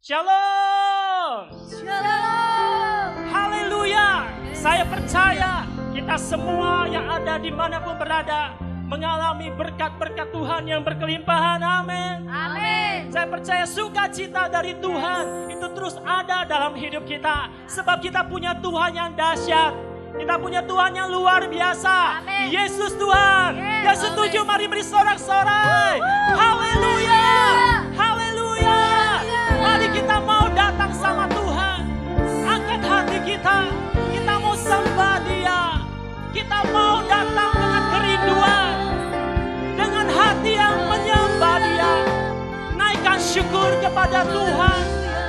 Shalom. Shalom. Haleluya. Saya percaya kita semua yang ada dimanapun berada mengalami berkat-berkat Tuhan yang berkelimpahan. Amin. Amin. Saya percaya sukacita dari Tuhan itu terus ada dalam hidup kita. Sebab kita punya Tuhan yang dahsyat. Kita punya Tuhan yang luar biasa. Amin. Yesus Tuhan. Yang setuju mari beri sorak-sorai. Haleluya. Haleluya. Mari kita mau datang sama Tuhan. Angkat hati kita. Kita mau sembah Dia. Kita mau datang dengan kerinduan. Dengan hati yang menyembah Dia. Naikkan syukur kepada Tuhan.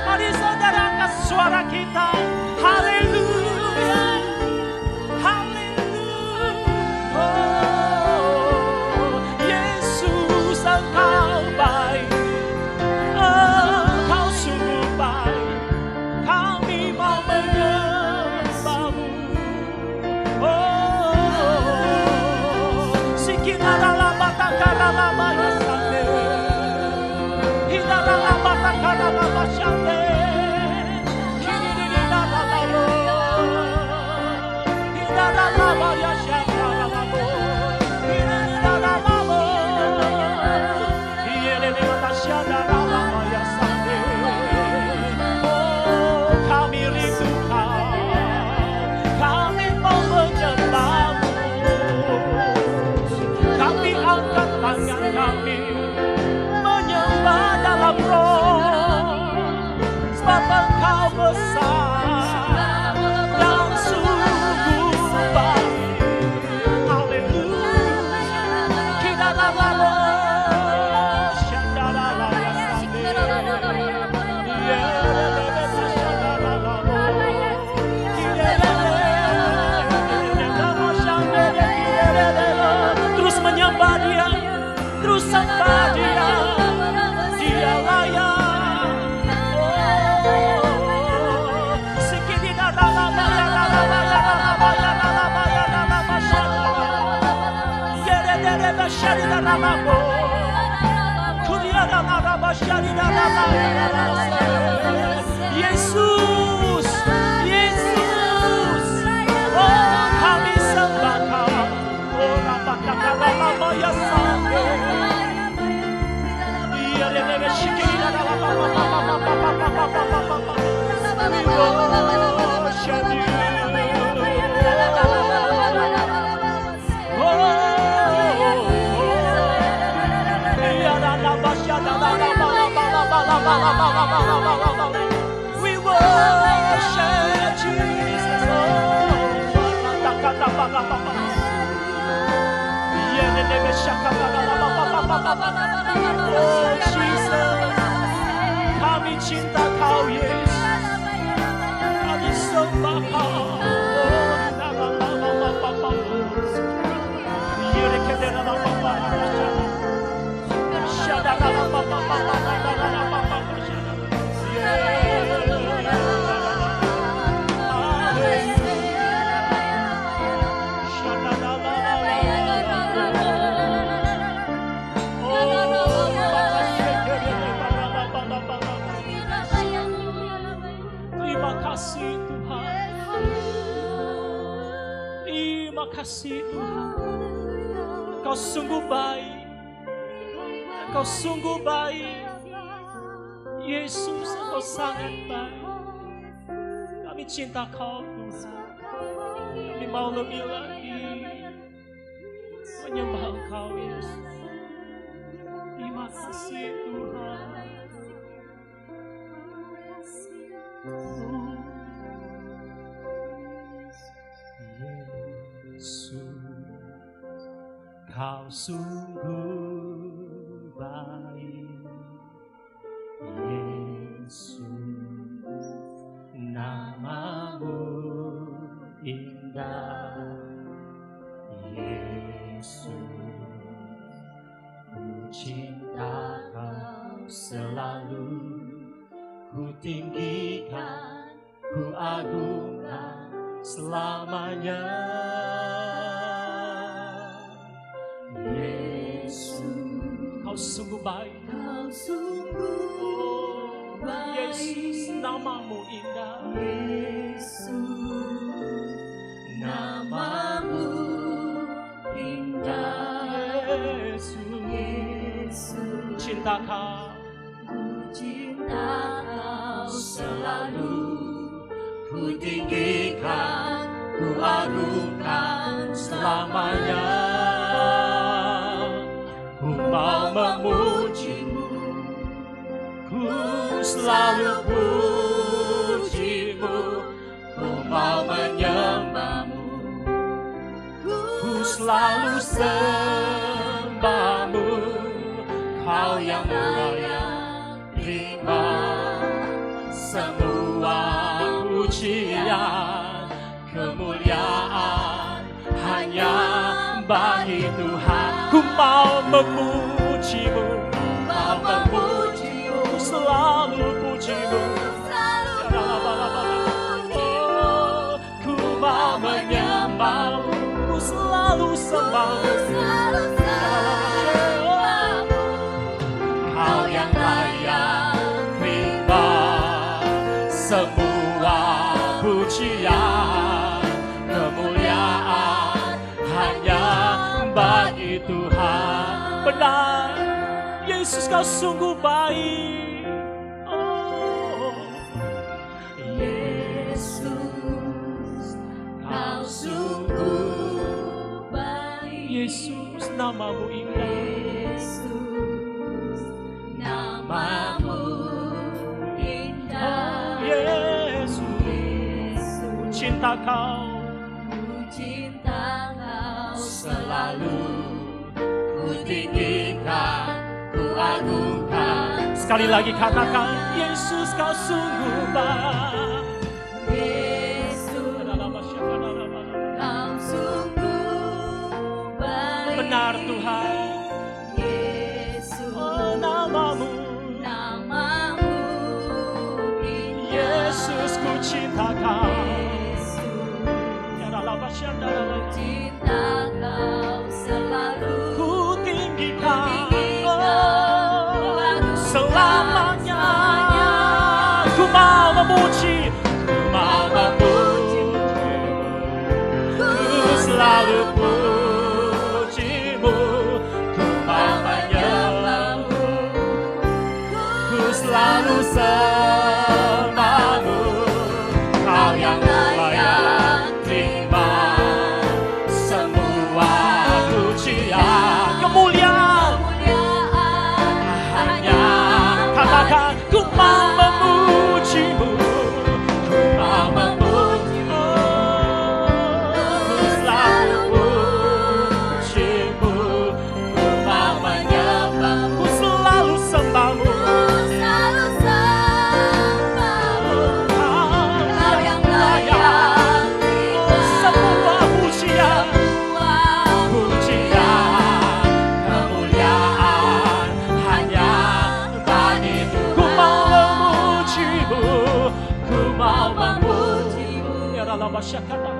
Mari saudara angkat suara kita. Haleluya. Haleluya. Oh, Yesus Engkau baik. Engkau sungguh baik. Kami mau menyembah-Mu. Oh, Sikinarala Batakarala Bayasande. Hidarala Batakarala Bayasande. Hidarala Hidarala Bayashandarala. Hidarala Hielele Batashandarala Bayasande. Oh, kami rindu Kau. Kami mau menyembah-Mu. Kami angkat tangan kami menyembah dalam roh. Sebab Engkau besar dan sungguh baik. Haleluya. Kidarala Shandarala Yasande. Yelele Shandarala. Terus menyembah Dia, terus sembah Dia, Dia layak. Oh, sikididadala bayadala bayadala bayadala bayadala basyadala. Yeredere basyadidala bo. Kuriyadala basyadidala bayadala. Yesus, Yesus. Oh, kami sembah Kau. Oh, rabakakala bayasande. Yeredere sikididala babababababababababababa. We worship You. We worship Jesus. Oh Jesus, kami cinta Kau Yesus. Kami sembah Kau. Terima kasih Tuhan. Terima kasih Tuhan. Engkau sungguh baik. Engkau sungguh baik. Yesus, Engkau sangat baik. Kami cinta Kau Tuhan. Kami mau lebih lagi menyembah Engkau Yesus. Terima kasih Tuhan. Yesus, Kau sungguh baik. Yesus, nama-Mu indah. Yesus, ku cinta Kau selalu. Ku tinggikan, ku agungkan selamanya. Yesus, Kau sungguh baik. Kau sungguh Yesus, namamu indah. Yesus, namamu indah. Yesus, cinta kau, ku cinta kau selalu, ku tinggikan, ku agungkan selamanya. ku mau memujimu, ku selalu pujimu, ku mau menyembahmu, ku selalu sembahmu. Kau yang layak terima semua pujian, kemuliaan hanya bagi Tuhan. Ku mau memujimu, Mau memujimu, ku selalu pujimu. Oh, ku mau menyembahmu, ku selalu sembahmu. Kau yang layak terima semua pujian, kemuliaan hanya bagi Tuhan. Benar, Yesus kau sungguh baik. Oh, Yesus, kau sungguh baik. Yesus, namamu indah. Yesus, namamu indah. Yesus, Yesus, cinta kau ku cinta kau selalu, selalu, ku tinggikan, ku agungkan. sekali lagi katakan, Yesus kau sungguh baik. Yesus, kau sungguh baik. Benar Tuhan, Yesus, oh namamu, namamu indah. Yesus ku cinta kau. Yesus, cinta kau selalu, Ku tinggikan, ku agungkan selamanya. Ku mau memuji, ku mau memuji, ku selalu pujimu, ku mau menyembahmu, ku selalu sembahmu. Kau yang layak terima semua pujian, kemuliaan hanya. Katakan, ku mau memujimu, ku mau memujimu, ku selalu pujimu, ku mau menyembahmu, ku selalu sembahmu. Kau yang layak semua pujian, pujian, kemuliaan hanya bagi Tuhan. Ku mau memujimu, ku mau memujimu. Ya dalam bahasa kata,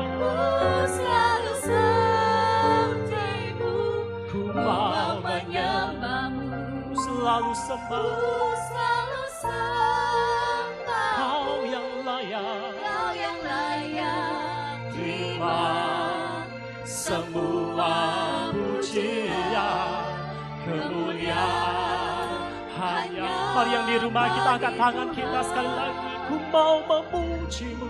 ku mau menyembahmu, ku selalu sembah. Kau yang layak terima semua pujian, kemuliaan hanya. Mari yang di rumah kita angkat tangan kita sekali lagi. Ku mau memujimu.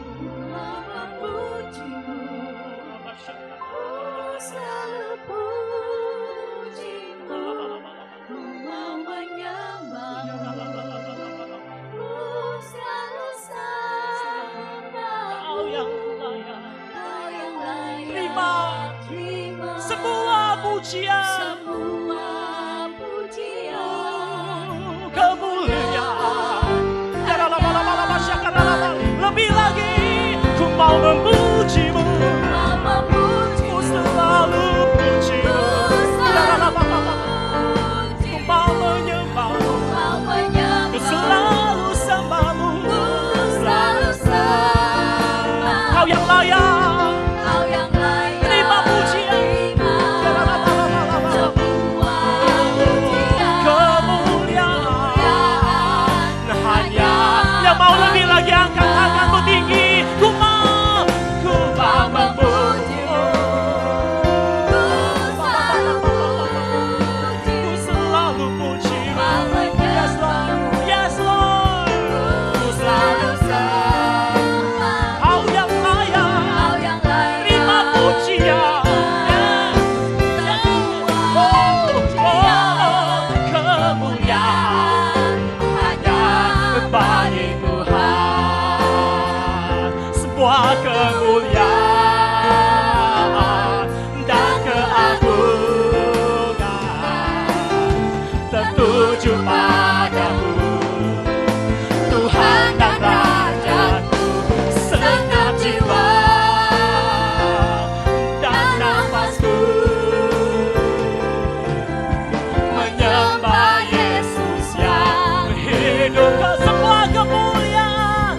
Kau yang layak terima semua pujian, kemuliaan. Lebih lagi, ku mau memujimu, ku selalu pujimu. Ku mau menyembahmu, ku selalu sembahmu. Kau yang layak terima pujian, kemuliaan hanya Lebih lagi angkat tanganmu tinggi. Ku mau memujimu. Ku selalu pujimu. Yes Lord, yes Lord. Ku selalu sembah. Kau yang layak terima pujian. Kemuliaan hanya bagi Tuhan. Semua kemuliaan dan keagungan tertuju padamu, Tuhan dan Rajaku. Segenap jiwa dan nafasku menyembah Yesus yang hidup. Ke semua kemuliaan,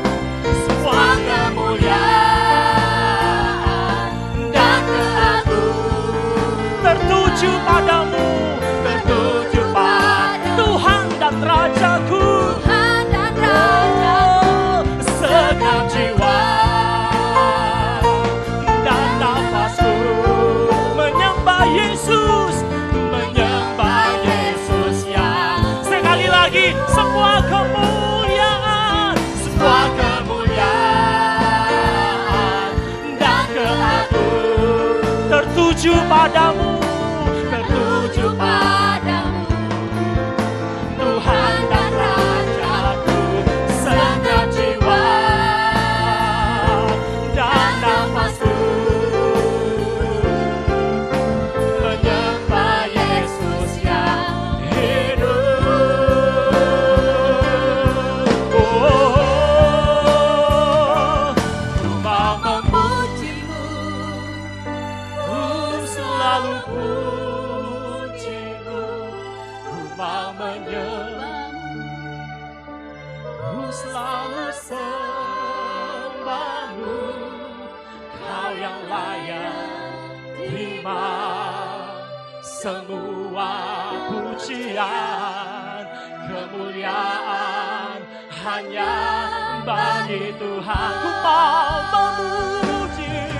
semua kemuliaan dan keagungan tertuju padamu, tertuju pada Tuhan dan Rajaku. Segenap jiwa dan nafasku menyembah Yesus, menyembah Yesus yang. Sekali lagi, semua kemuliaan, semua kemuliaan dan keagungan tertuju padamu, tertuju padamu, Tuhan dan Rajaku. Segenap jiwa dan nafasku menyembah Yesus yang hidup. Ku mau memujimu, ku selalu pujimu. Ku mau menyembahmu, ku selalu sembahmu. Kau yang layak terima semua pujian. Kemuliaan hanya bagi Tuhan. Ku mau memujimu,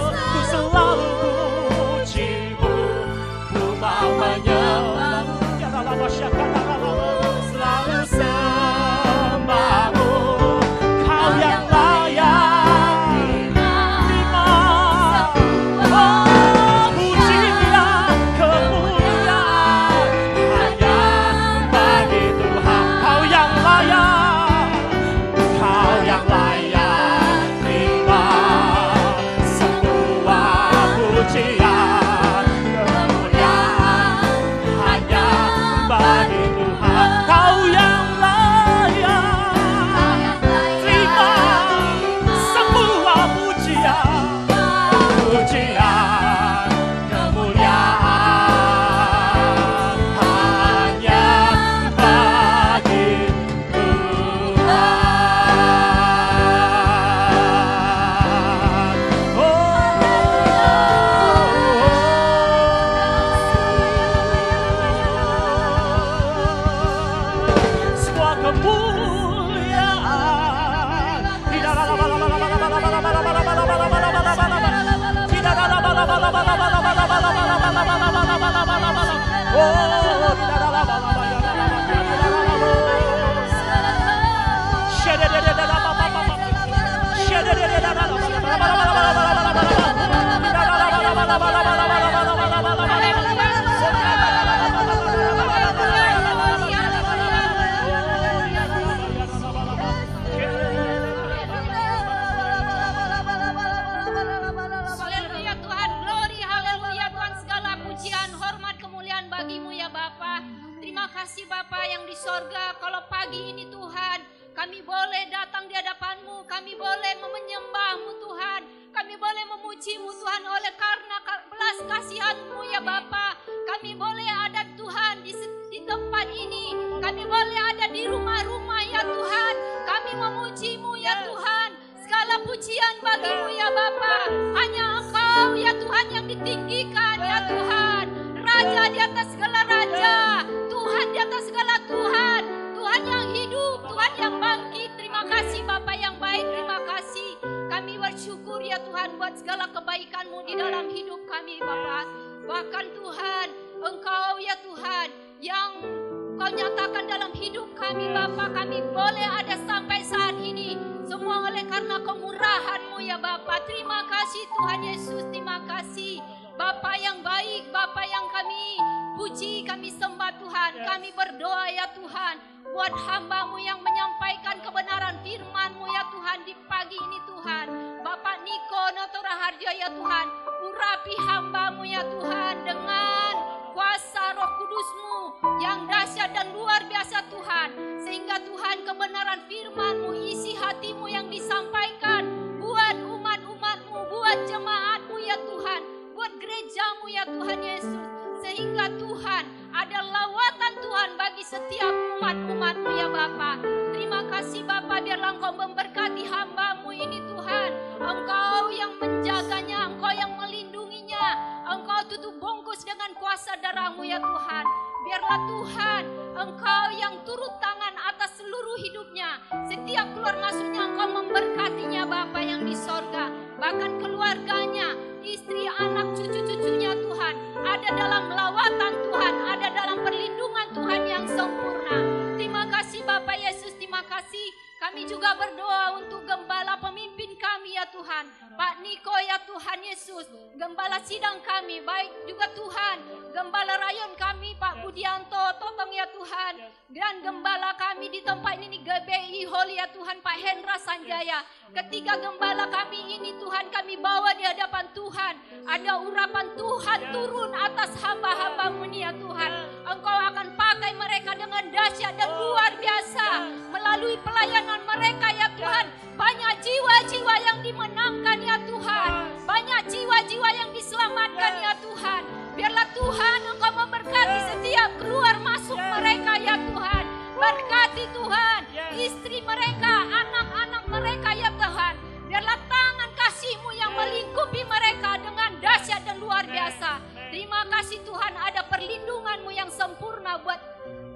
ku selalu pujimu. Ku mau menyembahmu, selalu sembahmu. Kau yang layak terima pujian. Kemuliaan hanya bagi Tuhan. Kau yang layak, kau yang layak terima semua pujian. Kemuliaan hanya bagi Tuhan. Kau yang layak terima semua pujian. Pujian, kemuliaan hanya bagi Tuhan. Semua kemuliaan Haleluya Tuhan, glory, haleluya Tuhan, segala pujian, hormat, kemuliaan bagimu ya Bapa. Terima kasih Bapa yang di sorga, kalau pagi ini Tuhan, kami boleh datang di hadapan-Mu, kami boleh menyembah-Mu Tuhan, kami boleh memuji-Mu Tuhan oleh karena belas kasihan-Mu ya Bapa. Kami boleh ada Tuhan di tempat ini, kami boleh ada di rumah-rumah ya Tuhan, kami memuji-Mu ya Tuhan. Segala pujian bagimu ya Bapa. Hanya Engkau ya Tuhan yang ditinggikan ya Tuhan. Raja di atas segala raja, Tuhan di atas segala Tuhan. segala kebaikan-Mu di dalam hidup kami Bapa. Bahkan Tuhan, Engkau ya Tuhan yang Kau nyatakan dalam hidup kami Bapa, kami boleh ada sampai saat ini. Semua oleh karena kemurahan-Mu ya Bapa. Terima kasih Tuhan Yesus, terima kasih. Bapa yang baik, Bapa yang kami puji, kami sembah Tuhan. Kami berdoa ya Tuhan, buat hamba-Mu yang menyampaikan kebenaran firman-Mu ya Tuhan di pagi ini Tuhan. Bapak Niko Notora Harjo ya Tuhan, urapi hamba-Mu ya Tuhan dengan kuasa Roh Kudus-Mu yang dahsyat dan luar biasa Tuhan. Sehingga Tuhan kebenaran firman-Mu, isi hati-Mu yang disampaikan buat umat-umat-Mu, buat jemaat-Mu ya Tuhan, buat gereja-Mu ya Tuhan Yesus. Sehingga Tuhan ada lawatan Tuhan bagi setiap umat-umat-Mu ya Bapa. Terima kasih Bapa, biarlah Engkau memberkati hamba-Mu ini Tuhan. Engkau yang menjaganya, Engkau yang melindunginya. Engkau tutup bungkus dengan kuasa darah-Mu ya Tuhan. Biarlah Tuhan, Engkau yang turut tangan atas seluruh hidupnya. Setiap keluar masuknya Engkau memberkatinya Bapa yang di sorga. Bahkan keluarganya, istri, anak, cucu-cucunya Tuhan, ada dalam lawatan Tuhan, ada dalam perlindungan Tuhan yang sempurna. Terima kasih Bapak Yesus, terima kasih. Kami juga berdoa untuk gembala pemimpin kami ya Tuhan, Pak Niko ya Tuhan Yesus, gembala sidang kami, baik juga Tuhan, gembala rayon kami Pak Budianto Totong ya Tuhan, dan gembala kami di tempat ini GBI Holy ya Tuhan Pak Hendra Sanjaya. Ketiga gembala kami ini Tuhan kami bawa di hadapan Tuhan. Ada urapan Tuhan turun atas hamba-hamba-Mu ini ya Tuhan. Engkau akan pakai mereka dengan dahsyat dan luar biasa melalui pelayanan mereka ya Tuhan. Banyak jiwa-jiwa yang dimenangkan ya Tuhan. Banyak jiwa-jiwa yang diselamatkan ya Tuhan. Biarlah Tuhan Engkau memberkati setiap keluar masuk mereka ya Tuhan. Berkati Tuhan istri mereka, anak-anak mereka ya Tuhan. Biarlah tangan kasih-Mu yang melingkupi mereka dengan dahsyat dan luar biasa. Terima kasih Tuhan, ada perlindungan-Mu yang sempurna buat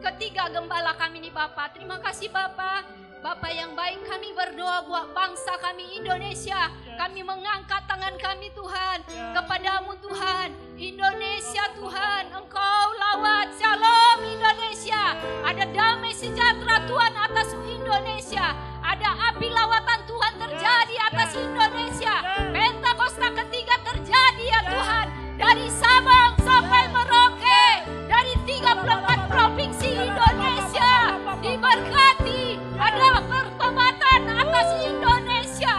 ketiga gembala kami ini Bapa. Terima kasih Bapa. Bapa yang baik, kami berdoa buat bangsa kami Indonesia. Kami mengangkat tangan kami Tuhan kepadamu Tuhan. Indonesia Tuhan, Engkau lawat. Shalom Indonesia. Ada damai sejahtera Tuhan atas Indonesia. Ada api lawatan Tuhan terjadi atas Indonesia. Pentakosta ketiga terjadi ya Tuhan. Dari Sabang sampai Merauke, dari 34 provinsi Indonesia diberkati. Ada pertobatan atas Indonesia.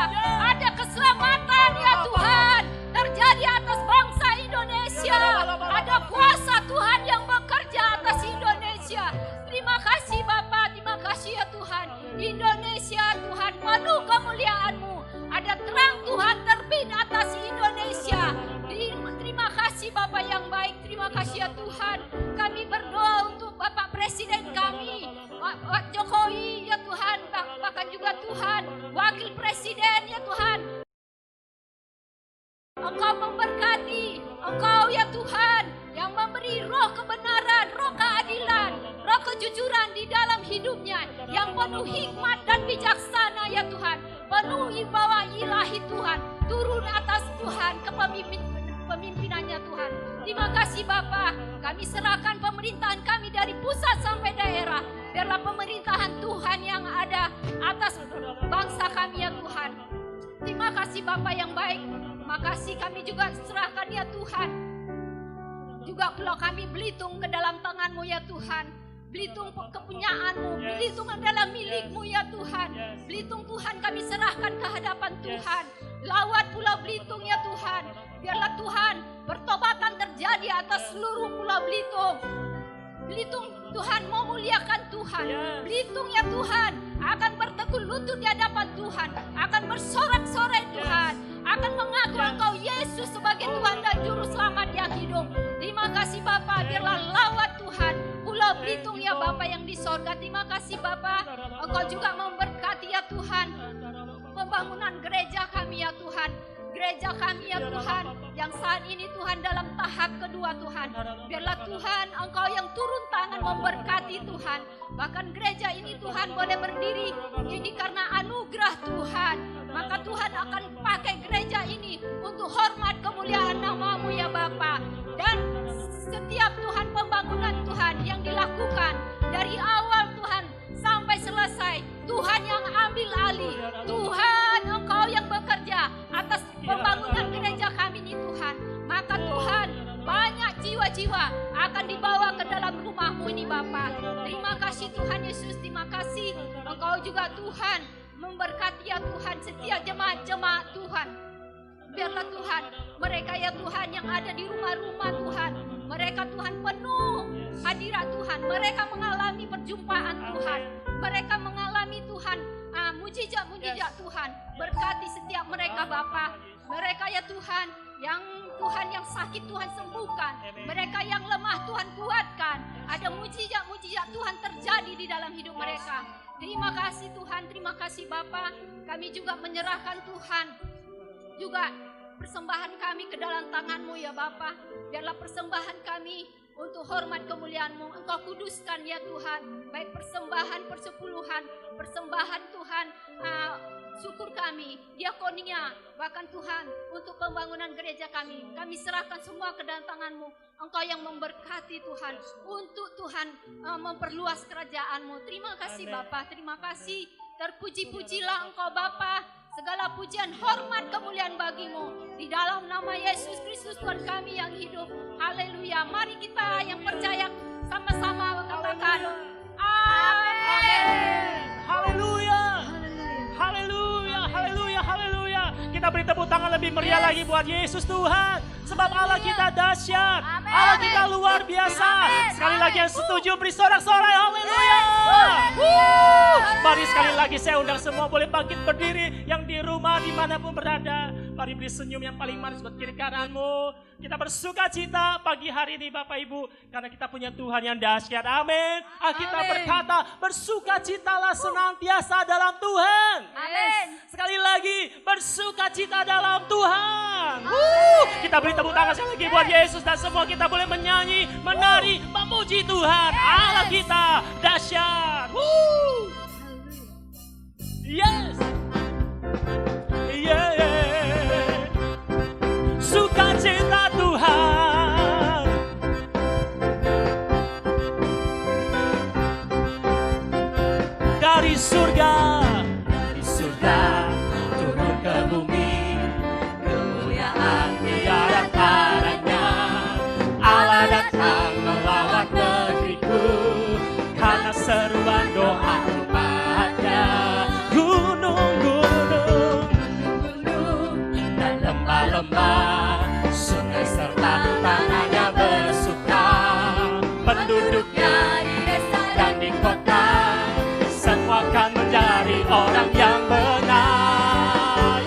Ada keselamatan ya Tuhan terjadi atas bangsa Indonesia. Ada kuasa Tuhan yang bekerja atas Indonesia. Terima kasih Bapa, terima kasih ya Tuhan. Indonesia Tuhan penuh kemuliaan-Mu. Ada terang Tuhan terbit atas Indonesia. Terima kasih Bapa yang baik, terima kasih ya Tuhan. Kami berdoa untuk Bapak Presiden kami, Pak Jokowi ya Tuhan, bahkan juga Tuhan Wakil Presiden ya Tuhan. Engkau memberkati, Engkau ya Tuhan yang memberi roh kebenaran, roh keadilan, roh kejujuran di dalam hidupnya, yang penuh hikmat dan bijaksana ya Tuhan. Penuhi bawa ilahi Tuhan, turun atas Tuhan kepemimpinannya Tuhan. Terima kasih Bapa, kami serahkan pemerintahan kami dari pusat sampai daerah. Biarlah pemerintahan Tuhan yang ada atas bangsa kami ya Tuhan. Terima kasih Bapa yang baik. Makasih kami juga serahkan ya Tuhan. Juga pulau kami Belitung ke dalam tangan-Mu ya Tuhan. Belitung kepunyaan-Mu, Belitung adalah milik-Mu ya Tuhan. Belitung Tuhan kami serahkan ke hadapan Tuhan. Lawat pulau Belitung ya Tuhan. Biarlah Tuhan pertobatan terjadi atas seluruh pulau Belitung. Belitung Tuhan memuliakan Tuhan. Belitung ya Tuhan akan bertekun lutut di hadapan Tuhan. Akan bersorak-sorai Tuhan. Akan mengaku Engkau Yesus sebagai Tuhan dan Juru Selamat yang hidup. Terima kasih Bapa, biarlah lawat Tuhan Pulau Belitung ya Bapa yang di sorga. Terima kasih Bapa, Engkau juga memberkati ya Tuhan pembangunan gereja kami ya Tuhan. gereja kami ya Tuhan, yang saat ini Tuhan dalam tahap kedua Tuhan. Biarlah Tuhan Engkau yang turun tangan memberkati Tuhan. Bahkan gereja ini Tuhan boleh berdiri ini karena anugerah Tuhan. Maka Tuhan akan pakai gereja ini untuk hormat kemuliaan nama-Mu ya Bapa. Dan setiap Tuhan pembangunan Tuhan yang dilakukan dari awal Tuhan sampai selesai, Tuhan yang ambil alih. Tuhan Engkau yang bekerja atas pembangunan gereja kami ini Tuhan. Maka Tuhan, banyak jiwa-jiwa akan dibawa ke dalam rumah-Mu ini Bapa. Terima kasih Tuhan Yesus, terima kasih Engkau juga Tuhan memberkati ya Tuhan setiap jemaat-jemaat Tuhan. Biarlah Tuhan, mereka ya Tuhan yang ada di rumah-rumah Tuhan, mereka Tuhan penuh hadirat Tuhan, mereka mengalami perjumpaan Tuhan, mereka mengalami Tuhan mujizat-mujizat Tuhan. Berkati setiap mereka Bapa, mereka ya Tuhan yang sakit Tuhan sembuhkan, mereka yang lemah Tuhan kuatkan. Ada mujizat-mujizat Tuhan terjadi di dalam hidup mereka. Terima kasih Tuhan, terima kasih Bapa. Kami juga menyerahkan Tuhan juga persembahan kami ke dalam tangan-Mu ya Bapa. Biarlah persembahan kami untuk hormat kemuliaan-Mu Engkau kuduskan ya Tuhan. Baik persembahan persepuluhan, persembahan Tuhan syukur kami, diakonia, bahkan Tuhan untuk pembangunan gereja kami serahkan semua ke dalam tangan-Mu. Engkau yang memberkati Tuhan untuk Tuhan memperluas kerajaan-Mu. Terima kasih Bapa, terima kasih. Terpuji-pujilah Engkau Bapa. Segala pujian, hormat, kemuliaan bagi-Mu. Di dalam nama Yesus Kristus Tuhan kami yang hidup. Haleluya. Mari kita yang percaya sama-sama katakan amin. Haleluya. Haleluya. Haleluya. Haleluya. Kita beri tepuk tangan lebih meriah lagi buat Yesus Tuhan. Sebab Allah kita dahsyat. Allah kita luar biasa. Sekali lagi yang setuju beri sorak-sorai. Haleluya. Mari sekali lagi saya undang semua boleh bangkit berdiri yang di rumah dimanapun berada. Mari beri senyum yang paling manis buat kiri kananmu. Kita bersuka cita pagi hari ini Bapak Ibu. Karena kita punya Tuhan yang dahsyat. Amin. Alkitab berkata bersuka citalah senantiasa dalam Tuhan. Amin. Sekali lagi bersuka cita dalam Tuhan. Kita beri tepuk tangan sekali lagi buat Yesus. Dan semua kita boleh menyanyi, menari, memuji Tuhan. Allah kita dahsyat. Yes. Yeah. Sukacita Tuhan. Dari surga turun ke bumi. Kemuliaan tiada taranya. Allah datang melawat negeriku. Karena seruan doa umatnya. Gunung-gunung dan lembah-lembah, sungai serta tanahnya bersuka. Penduduknya di desa dan di kota, semua akan menjadi orang yang benar.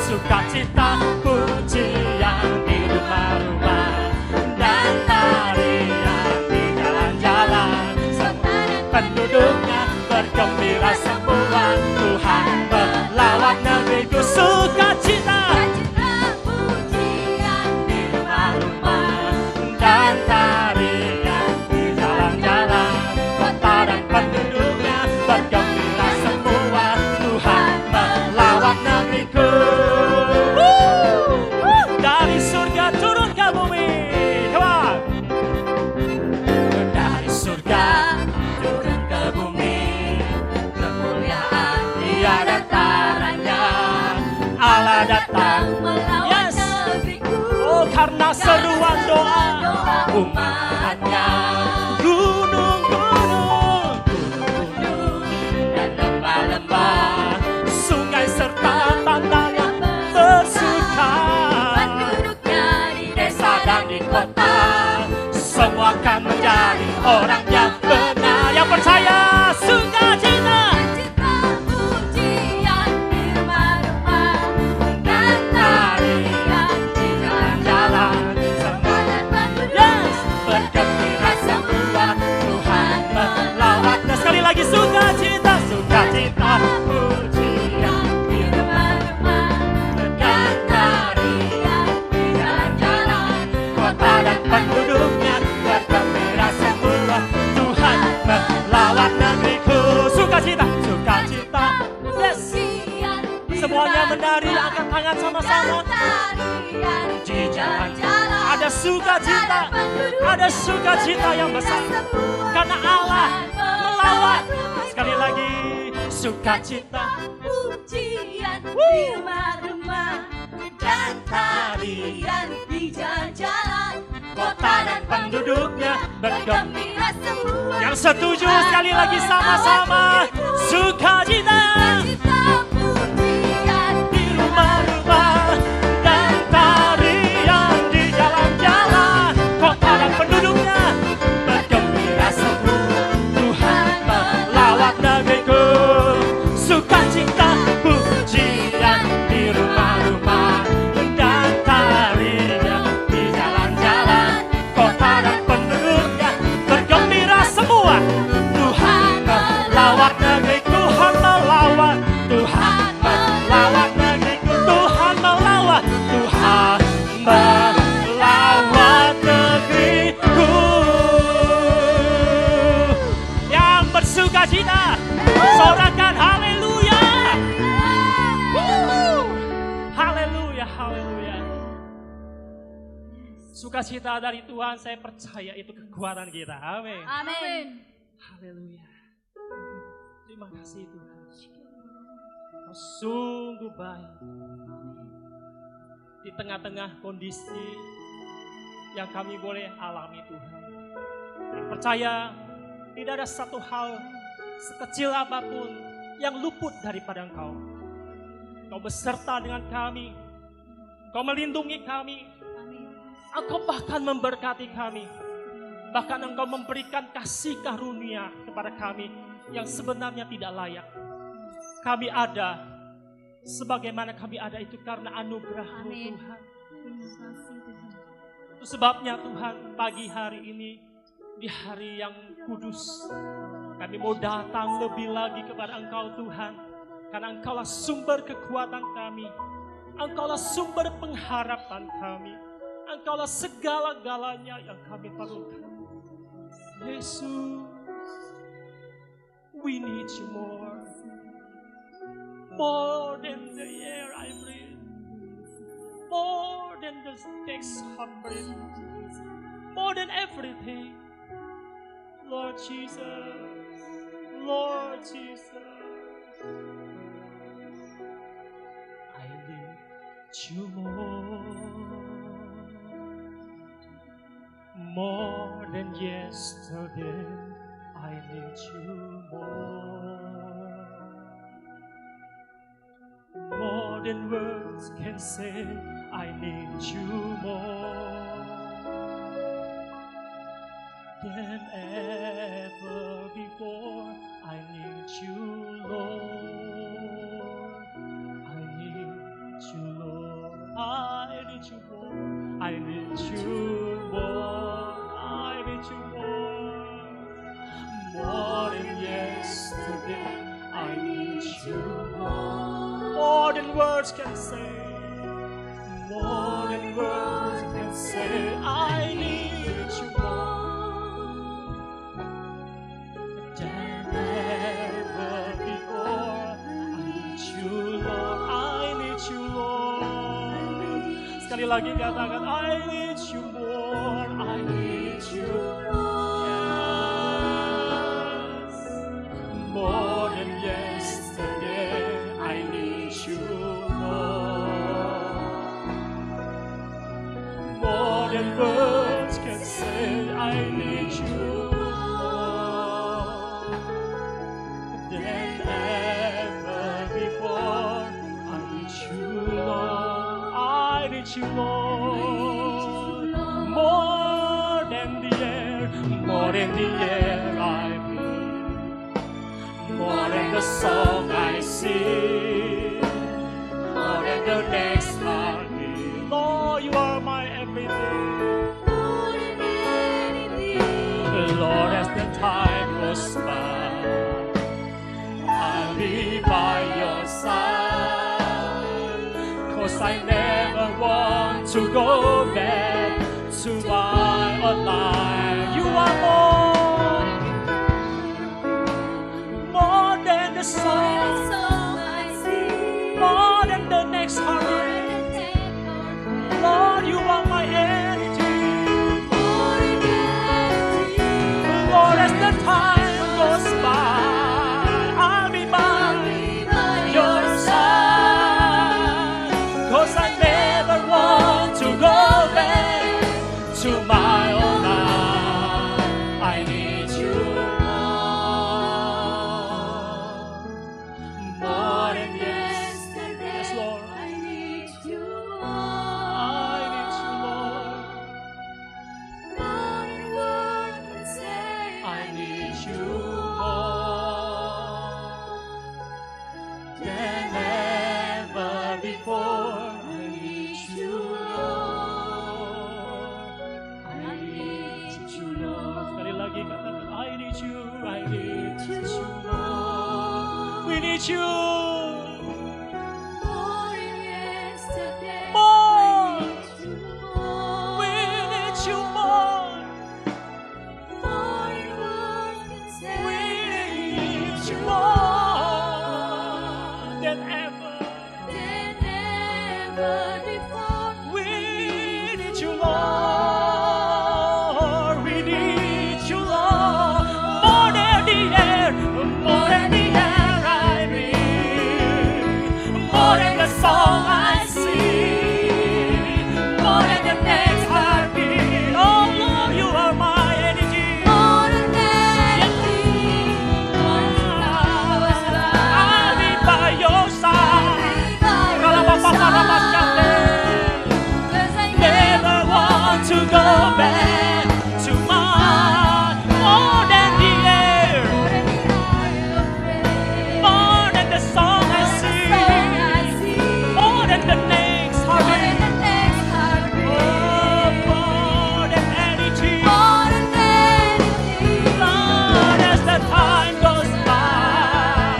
Sukacita pujian di rumah-rumah dan tarian di jalan-jalan. Semua penduduknya bergembira semua. Tuhan melawat negeriku. Sukacita pujian di rumah-rumah dan tarian di jalan-jalan. Kota dan penduduknya bergembira semua. Tuhan melawat negeriku. Dari surga turun ke bumi. Come on. Dari surga turun ke bumi. Kemuliaan tiada taranya. Allah datang melawat negeriku. Oh, karena seruan doa umatnya. Gunung-gunung dan lembah-lembah, sungai serta tanahnya bersuka. Penduduknya di desa dan di kota, semua akan menjadi orang yang benar. Yang percaya sukacita. Pujian di rumah-rumah dan tarian di jalan-jalan. Semua yes, bergembira semua. Tuhan melawat. Dan sekali lagi sukacita, sukacita. Pujian di rumah-rumah dan tarian Sukacita, sukacita. Yes. Semuanya menari, angkat tangan sama-sama. Di jalan-jalan ada sukacita yang besar. Karena Allah melawat. Sekali lagi, sukacita. Pujian di rumah-rumah dan tarian di jalan-jalan, kota dan penduduknya bergembira semua. Yang setuju sekali lagi sama-sama, sukacita. Pujian Di rumah-rumah dan tarian di jalan-jalan, kota dan penduduknya bergembira semua. Tuhan melawat negeriku. Sukacita, pujian di rumah-rumah dan tarian di jalan-jalan, kota dan penduduknya bergembira semua. Tuhan melawat negeriku, Tuhan melawat, Tuhan melawat negeriku, Tuhan melawat, Tuhan melawat negeriku. Yang bersukacita, sorakan haleluya. Haleluya, haleluya. Sukacita dari Tuhan, saya percaya itu kekuatan kita. Amin. Amin. Haleluya. Terima kasih Tuhan. Kau sungguh baik. Di tengah-tengah kondisi yang kami boleh alami Tuhan. Kami percaya tidak ada satu hal sekecil apapun yang luput daripada Engkau. Engkau beserta dengan kami. Engkau melindungi kami. Engkau bahkan memberkati kami. Bahkan Engkau memberikan kasih karunia kepada kami yang sebenarnya tidak layak. Kami ada, sebagaimana kami ada itu karena anugerah-Mu Tuhan. Itu sebabnya Tuhan, pagi hari ini, di hari yang kudus, kami mau datang lebih lagi kepada Engkau Tuhan. Karena Engkaulah sumber kekuatan kami. Engkaulah sumber pengharapan kami. Engkaulah segala-galanya yang kami perlukan. Yesus, we need you more. More than the air I breathe. More than the text I breathe. More than everything. Lord Jesus, Lord Jesus, I need you more than yesterday. I need you more than words can say. I need you more than ever before. I need you, Lord. I need you, Lord. I need you more. I need you more. I need you more. More than yesterday. I need you more than words can say. More than words can say. I need you more than ever before. I need you, Lord. I need you, Lord. Sekali lagi katakan, I need you more. I need you more. Yes. More than yesterday. I need you more. More than words can say. I need you more than ever before. I need you, Lord. I need you, Lord. More than the air. More than the air I breathe. More than the song I sing. More than the next heartbeat. Lord, you are my everything. Lord, as the time goes by, I'll be by your side. 'Cause I never want to go back to my old life. You are more than the song, more than the next heartbeat. Lord, you are my energy. Lord, as the time goes by, I'll be by your side. 'Cause I never want to go back to my own life. I need you more than yesterday. Yes, Lord. I need you I need you, Lord. more than word can say. I need you more than ever before. I need you, Lord. I need you, Lord. Sekali lagi katakan, I need you, I need you, Lord. We need you. More than yesterday. More. I need you more. We need you more. More than word can say. We need you more than ever. Than ever before. We need you, Lord. We need you, Lord. More than the air, more than the air I breathe, more than the song I sing, more than the next heartbeat. Oh Lord, you are my energy. More than anything. I'll be by your side. Cause I Never want to go back to my more than the air, more than the song I sing, more than the next heartbeat, oh, more than anything. Lord, as the time goes by,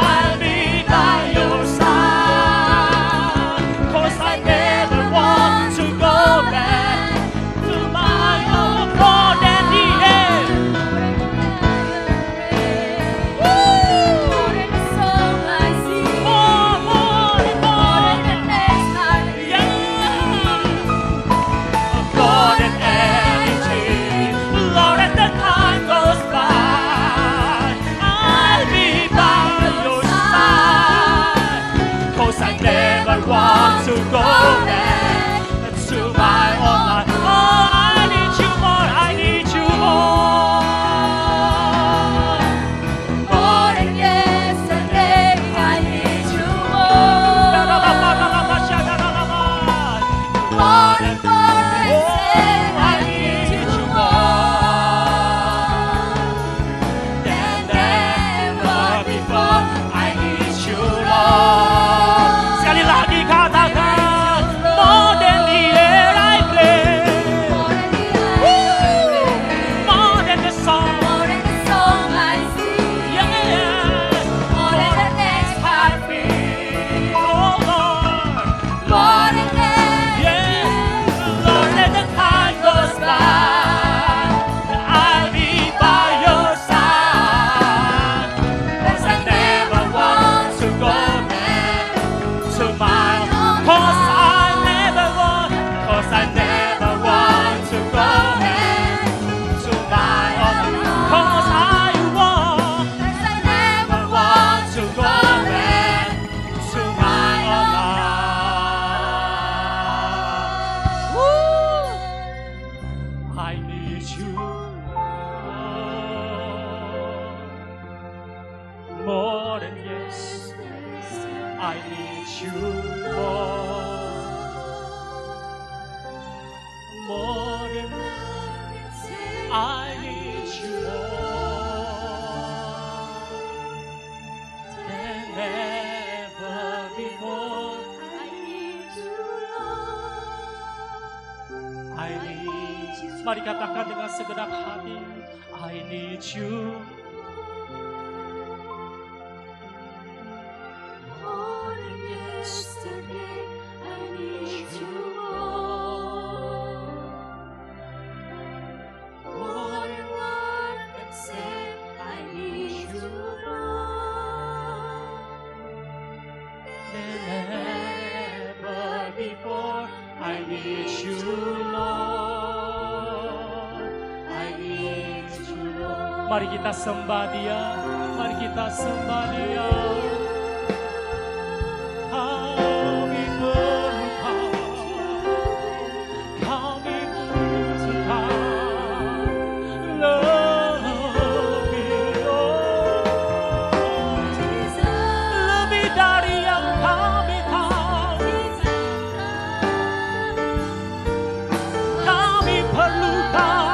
I'll be by your side. 'Cause I never want to go back to my own. More than the air, more than yeah. More than anything, Lord, as the time goes by, I'll be by your side. 'Cause I never want to go back to my own life. Oh, I need you more, I need you more. More than yesterday, I need you more. More than words can say, I need you more than ever before. I need you, Lord. Sekali lagi katakan, more than the air I breathe, More than the air I breathe. more than the song, More than the song I sing. yes, More than the next heartbeat. oh Lord, More than yes, Lord, as the time goes by, I'll be by your side. 'Cause I never want to go back to my own. 'Cause I never want to go back to my own. 'Cause I want to go back to my own life. Woo! I need you more than yes. I need you more than I need you more than ever before. I need you. Mari katakan dengan segenap hati, I need you. More than yesterday, I need you more than word can say. I need you, Lord. Mari kita sembah Dia, mari kita sembah Dia. Kami berhutang, kami berhutang lebih, lebih dari yang kami tahu. Kami perlukan.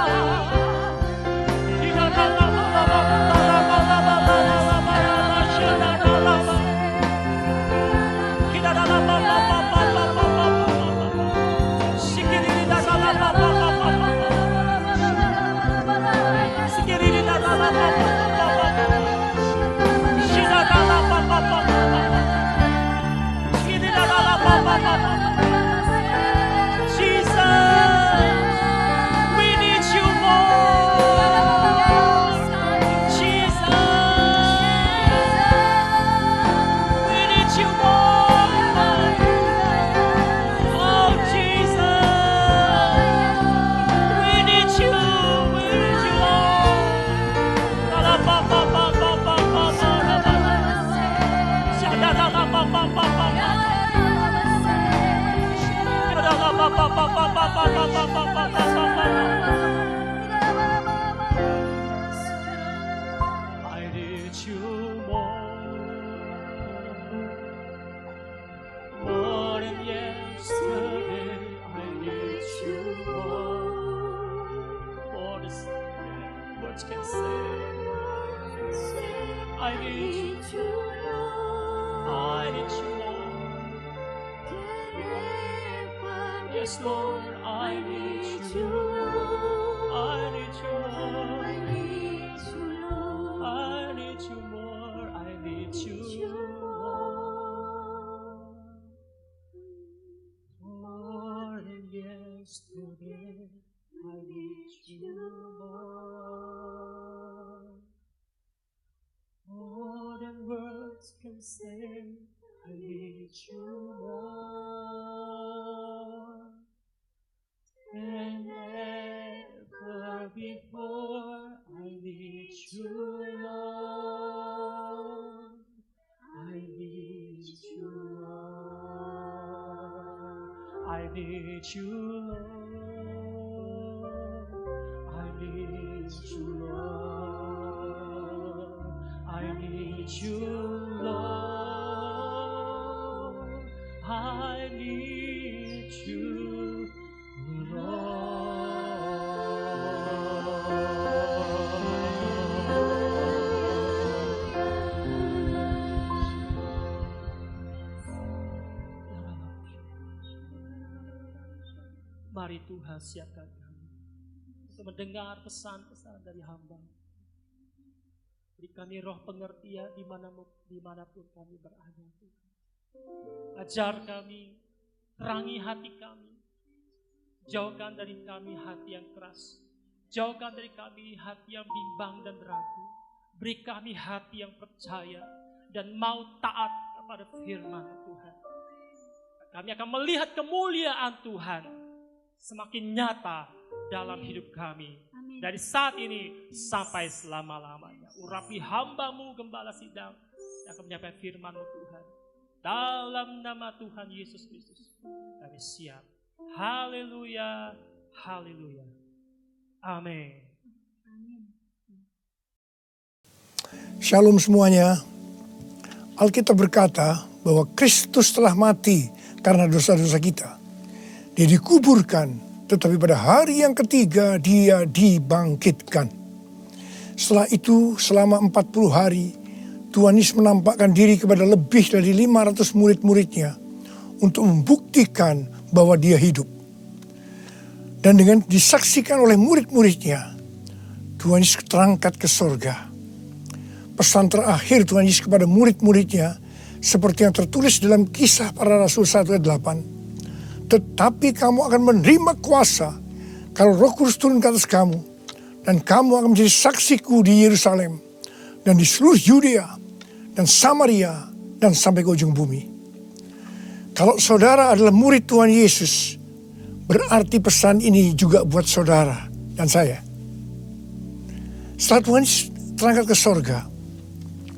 I need you more than yesterday. I need you more than words can say. I need you. I need you more. Yes, Lord, I need you. I need you more. I need you more. I need you more than yesterday. I need you more than words can say. I need you more than ever before. I need you, Lord. I need you, Lord. I need you, Lord. I need you, Lord. I need you, Lord. I need you, Mari Tuhan siapkan kami untuk mendengar pesan-pesan dari hamba. Beri kami roh pengertian dimanapun kami berada. Ajar kami, terangi hati kami. Jauhkan dari kami hati yang keras. Jauhkan dari kami hati yang bimbang dan ragu. Beri kami hati yang percaya dan mau taat kepada firman Tuhan. Kami akan melihat kemuliaan Tuhan semakin nyata dalam hidup kami. Amin. Dari saat ini sampai selama-lamanya. Urapi hamba-Mu Gembala Sidang yang akan menyampaikan firman-Mu Tuhan. Dalam nama Tuhan Yesus Kristus kami siap. Haleluya, haleluya. Amin. Shalom semuanya. Alkitab berkata bahwa Kristus telah mati karena dosa-dosa kita. Dia dikuburkan, tetapi pada hari yang ketiga dia dibangkitkan. Setelah itu selama 40 hari Tuhan Yesus menampakkan diri kepada lebih dari 500 murid-muridnya untuk membuktikan bahwa dia hidup. Dan dengan disaksikan oleh murid-muridnya, Tuhan Yesus terangkat ke sorga. Pesan terakhir Tuhan Yesus kepada murid-muridnya seperti yang tertulis dalam Kisah Para Rasul 1 ayat 8. Tetapi kamu akan menerima kuasa kalau Roh Kudus turun ke atas kamu, dan kamu akan menjadi saksiku di Yerusalem dan di seluruh Yudea dan Samaria dan sampai ke ujung bumi. Kalau saudara adalah murid Tuhan Yesus, berarti pesan ini juga buat saudara dan saya. Setelah Tuhan Yesus terangkat ke sorga.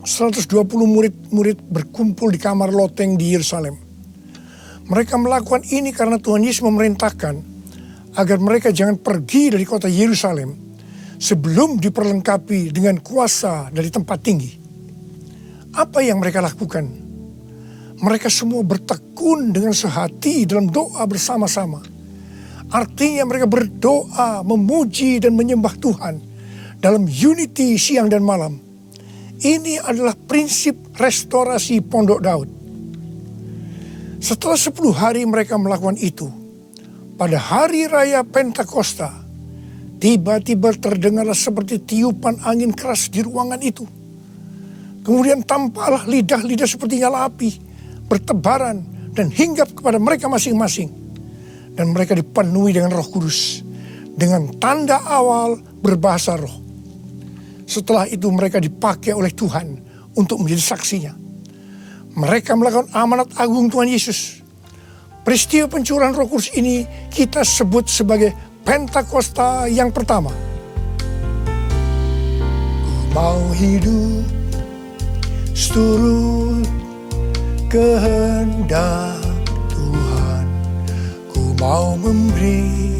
120 murid-murid berkumpul di kamar loteng di Yerusalem. Mereka melakukan ini karena Tuhan Yesus memerintahkan agar mereka jangan pergi dari kota Yerusalem sebelum diperlengkapi dengan kuasa dari tempat tinggi. Apa yang mereka lakukan? Mereka semua bertekun dengan sehati dalam doa bersama-sama. Artinya mereka berdoa, memuji dan menyembah Tuhan dalam unity siang dan malam. Ini adalah prinsip restorasi Pondok Daud. Setelah 10 hari mereka melakukan itu, pada hari raya Pentakosta, tiba-tiba terdengarlah seperti tiupan angin keras di ruangan itu. Kemudian tampaklah lidah-lidah seperti nyala api, bertebaran dan hinggap kepada mereka masing-masing. Dan mereka dipenuhi dengan Roh Kudus, dengan tanda awal berbahasa roh. Setelah itu mereka dipakai oleh Tuhan untuk menjadi saksinya. Mereka melakukan amanat agung Tuhan Yesus. Peristiwa pencurahan Roh Kudus ini kita sebut sebagai Pentakosta yang pertama. Ku mau hidup seturut kehendak Tuhan. Ku mau memberi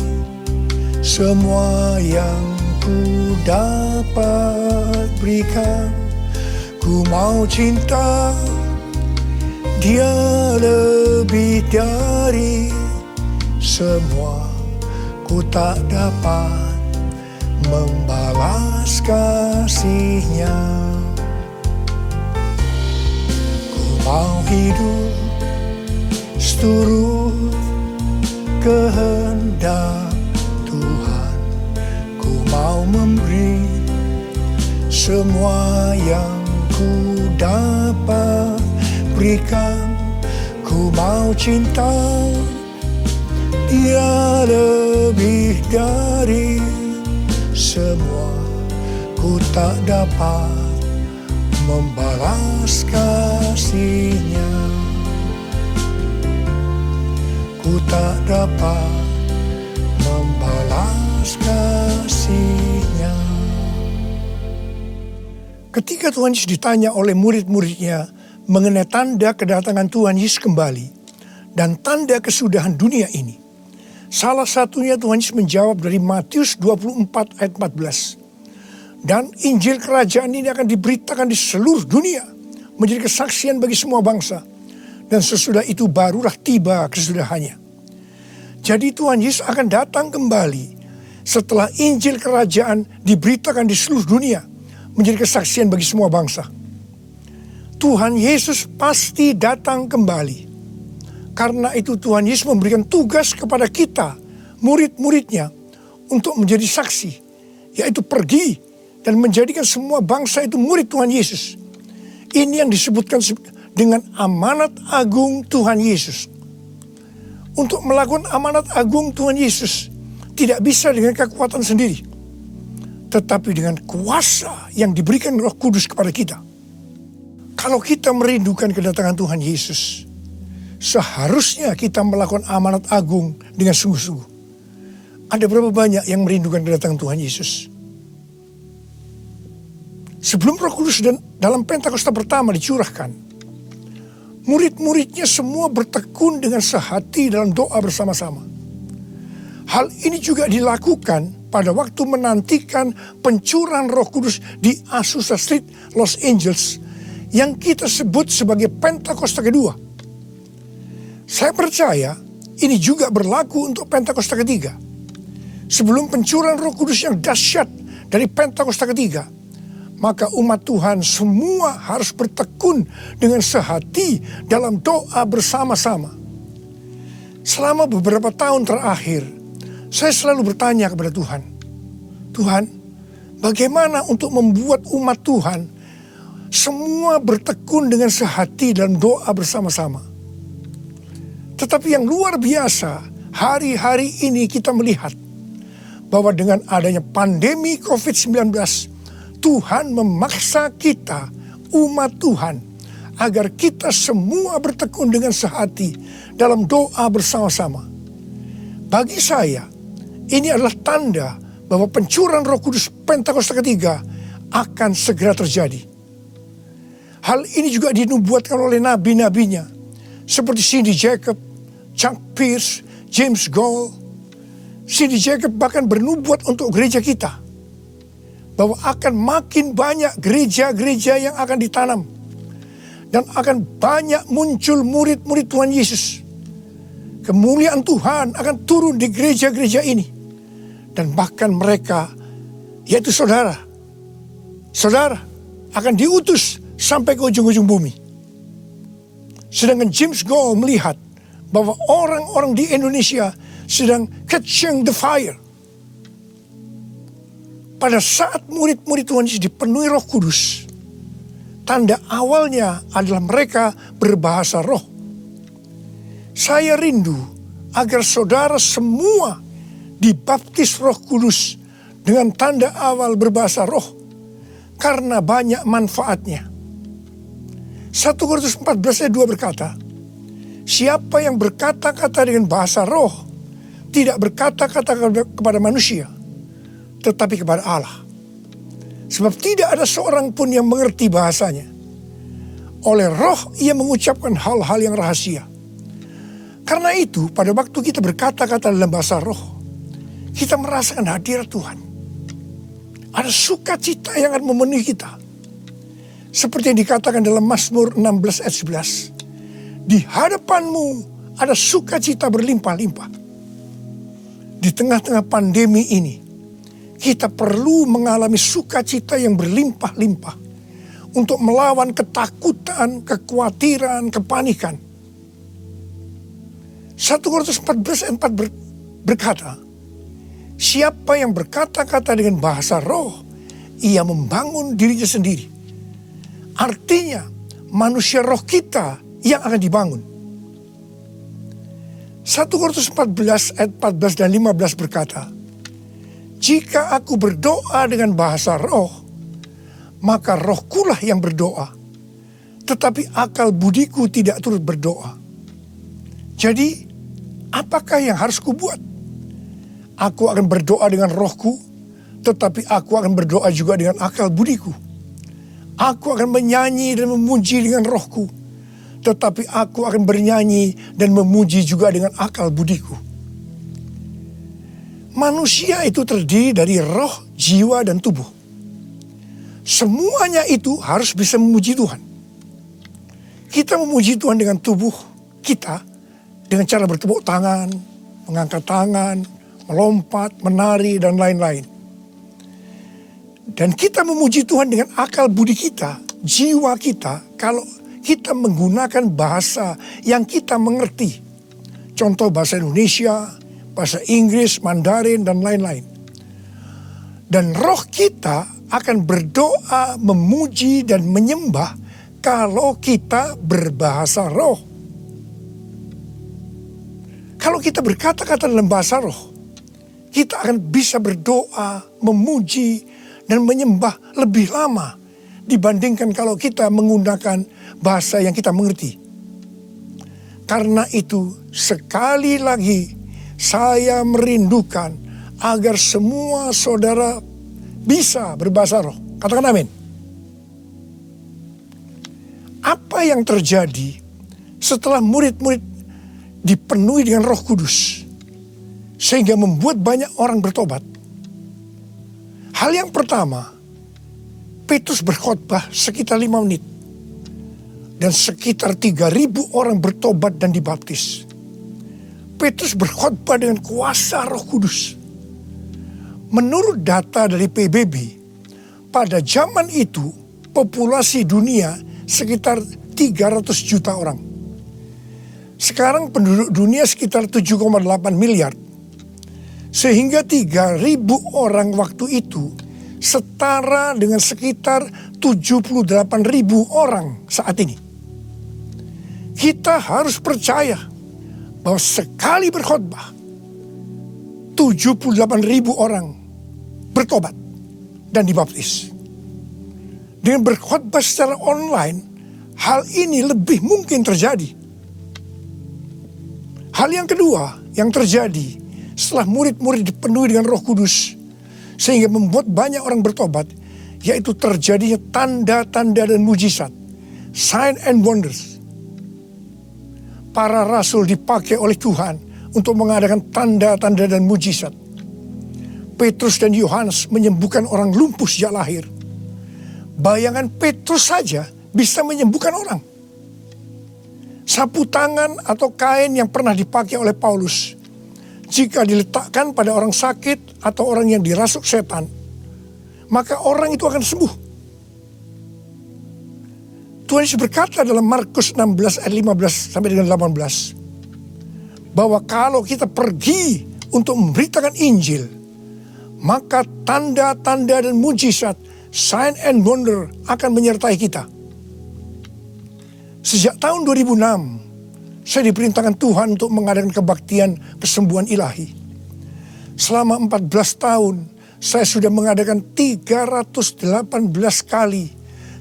semua yang ku dapat berikan. Ku mau cinta Dia lebih dari semua. Ku tak dapat membalas kasih-Nya. Ku mau hidup seturut kehendak Tuhan. Ku mau memberi semua yang ku dapat berikan. Ku mau cinta Dia lebih dari semua. Ku tak dapat membalas kasih-Nya. Ku tak dapat membalas kasih-Nya. Ketika Tuhan Yesus ditanya oleh murid-muridnya mengenai tanda kedatangan Tuhan Yesus kembali dan tanda kesudahan dunia ini, salah satunya Tuhan Yesus menjawab dari Matius 24 ayat 14. Dan Injil kerajaan ini akan diberitakan di seluruh dunia menjadi kesaksian bagi semua bangsa. Dan sesudah itu barulah tiba kesudahannya. Jadi Tuhan Yesus akan datang kembali setelah Injil kerajaan diberitakan di seluruh dunia menjadi kesaksian bagi semua bangsa. Tuhan Yesus pasti datang kembali. Karena itu Tuhan Yesus memberikan tugas kepada kita, murid-muridnya, untuk menjadi saksi. Yaitu pergi dan menjadikan semua bangsa itu murid Tuhan Yesus. Ini yang disebutkan dengan amanat agung Tuhan Yesus. Untuk melakukan amanat agung Tuhan Yesus tidak bisa dengan kekuatan sendiri. Tetapi dengan kuasa yang diberikan Roh Kudus kepada kita. Kalau kita merindukan kedatangan Tuhan Yesus, seharusnya kita melakukan amanat agung dengan sungguh-sungguh. Ada berapa banyak yang merindukan kedatangan Tuhan Yesus? Sebelum Roh Kudus dan dalam Pentakosta pertama dicurahkan, murid-muridnya semua bertekun dengan sehati dalam doa bersama-sama. Hal ini juga dilakukan pada waktu menantikan pencurahan Roh Kudus di Azusa Street, Los Angeles, yang kita sebut sebagai Pentakosta kedua. Saya percaya ini juga berlaku untuk Pentakosta ketiga. Sebelum pencurahan Roh Kudus yang dahsyat dari Pentakosta ketiga, maka umat Tuhan semua harus bertekun dengan sehati dalam doa bersama-sama. Selama beberapa tahun terakhir, saya selalu bertanya kepada Tuhan, Tuhan, bagaimana untuk membuat umat Tuhan semua bertekun dengan sehati dalam doa bersama-sama? Tetapi yang luar biasa, hari-hari ini kita melihat bahwa dengan adanya pandemi COVID-19, Tuhan memaksa kita, umat Tuhan, agar kita semua bertekun dengan sehati dalam doa bersama-sama. Bagi saya, ini adalah tanda bahwa pencurahan Roh Kudus Pentakosta ketiga akan segera terjadi. Hal ini juga dinubuatkan oleh nabi-nabinya seperti Cindy Jacob, Chuck Pierce, James Goll. Cindy Jacob bahkan bernubuat untuk gereja kita bahwa akan makin banyak gereja-gereja yang akan ditanam dan akan banyak muncul murid-murid Tuhan Yesus. Kemuliaan Tuhan akan turun di gereja-gereja ini. Dan bahkan mereka, yaitu saudara akan diutus sampai ke ujung-ujung bumi. Sedangkan James Goll melihat bahwa orang-orang di Indonesia sedang catching the fire. Pada saat murid-murid Tuhan Yesus dipenuhi Roh Kudus, tanda awalnya adalah mereka berbahasa roh. Saya rindu agar saudara semua dibaptis Roh Kudus dengan tanda awal berbahasa roh, karena banyak manfaatnya. 1 Korintus 14 ayat 2 berkata, siapa yang berkata-kata dengan bahasa roh tidak berkata-kata kepada manusia, tetapi kepada Allah. Sebab tidak ada seorang pun yang mengerti bahasanya. Oleh roh ia mengucapkan hal-hal yang rahasia. Karena itu pada waktu kita berkata-kata dalam bahasa roh, kita merasakan hadirat Tuhan. Ada sukacita yang akan memenuhi kita. Seperti yang dikatakan dalam Mazmur 16 ayat 11. Di hadapanmu ada sukacita berlimpah-limpah. Di tengah-tengah pandemi ini, kita perlu mengalami sukacita yang berlimpah-limpah untuk melawan ketakutan, kekhawatiran, kepanikan. 1 Korintus 14 ayat 4 berkata, siapa yang berkata-kata dengan bahasa roh, ia membangun dirinya sendiri. Artinya, manusia roh kita yang akan dibangun. 1 Korintus 14 ayat 14 dan 15 berkata, jika aku berdoa dengan bahasa roh, maka rohkulah yang berdoa, tetapi akal budiku tidak turut berdoa. Jadi, apakah yang harus kubuat? Aku akan berdoa dengan rohku, tetapi aku akan berdoa juga dengan akal budiku. Aku akan menyanyi dan memuji dengan rohku, tetapi aku akan bernyanyi dan memuji juga dengan akal budiku. Manusia itu terdiri dari roh, jiwa, dan tubuh. Semuanya itu harus bisa memuji Tuhan. Kita memuji Tuhan dengan tubuh kita, dengan cara bertepuk tangan, mengangkat tangan, melompat, menari, dan lain-lain. Dan kita memuji Tuhan dengan akal budi kita, jiwa kita, kalau kita menggunakan bahasa yang kita mengerti. Contoh bahasa Indonesia, bahasa Inggris, Mandarin, dan lain-lain. Dan roh kita akan berdoa, memuji, dan menyembah kalau kita berbahasa roh. Kalau kita berkata-kata dalam bahasa roh, kita akan bisa berdoa, memuji, dan menyembah lebih lama dibandingkan kalau kita menggunakan bahasa yang kita mengerti. Karena itu, sekali lagi saya merindukan agar semua saudara bisa berbahasa roh. Katakan amin. Apa yang terjadi setelah murid-murid dipenuhi dengan Roh Kudus sehingga membuat banyak orang bertobat? Hal yang pertama, Petrus berkhotbah sekitar 5 menit dan sekitar 3.000 orang bertobat dan dibaptis. Petrus berkhotbah dengan kuasa Roh Kudus. Menurut data dari PBB, pada zaman itu populasi dunia sekitar 300 juta orang. Sekarang penduduk dunia sekitar 7,8 miliar. Sehingga 3.000 orang waktu itu setara dengan sekitar 78.000 orang saat ini. Kita harus percaya bahwa sekali berkhotbah 78.000 orang bertobat dan dibaptis. Dengan berkhotbah secara online, hal ini lebih mungkin terjadi. Hal yang kedua yang terjadi setelah murid-murid dipenuhi dengan Roh Kudus sehingga membuat banyak orang bertobat, yaitu terjadinya tanda-tanda dan mujizat, sign and wonders. Para rasul dipakai oleh Tuhan untuk mengadakan tanda-tanda dan mujizat. Petrus dan Yohanes menyembuhkan orang lumpuh sejak lahir. Bayangan Petrus saja bisa menyembuhkan orang. Sapu tangan atau kain yang pernah dipakai oleh Paulus, jika diletakkan pada orang sakit atau orang yang dirasuk setan, maka orang itu akan sembuh. Tuhan Yesus berkata dalam Markus 16 ayat 15 sampai dengan 18, bahwa kalau kita pergi untuk memberitakan Injil, maka tanda-tanda dan mujizat, sign and wonder akan menyertai kita. Sejak tahun 2006, saya diperintahkan Tuhan untuk mengadakan kebaktian kesembuhan ilahi. Selama 14 tahun, saya sudah mengadakan 318 kali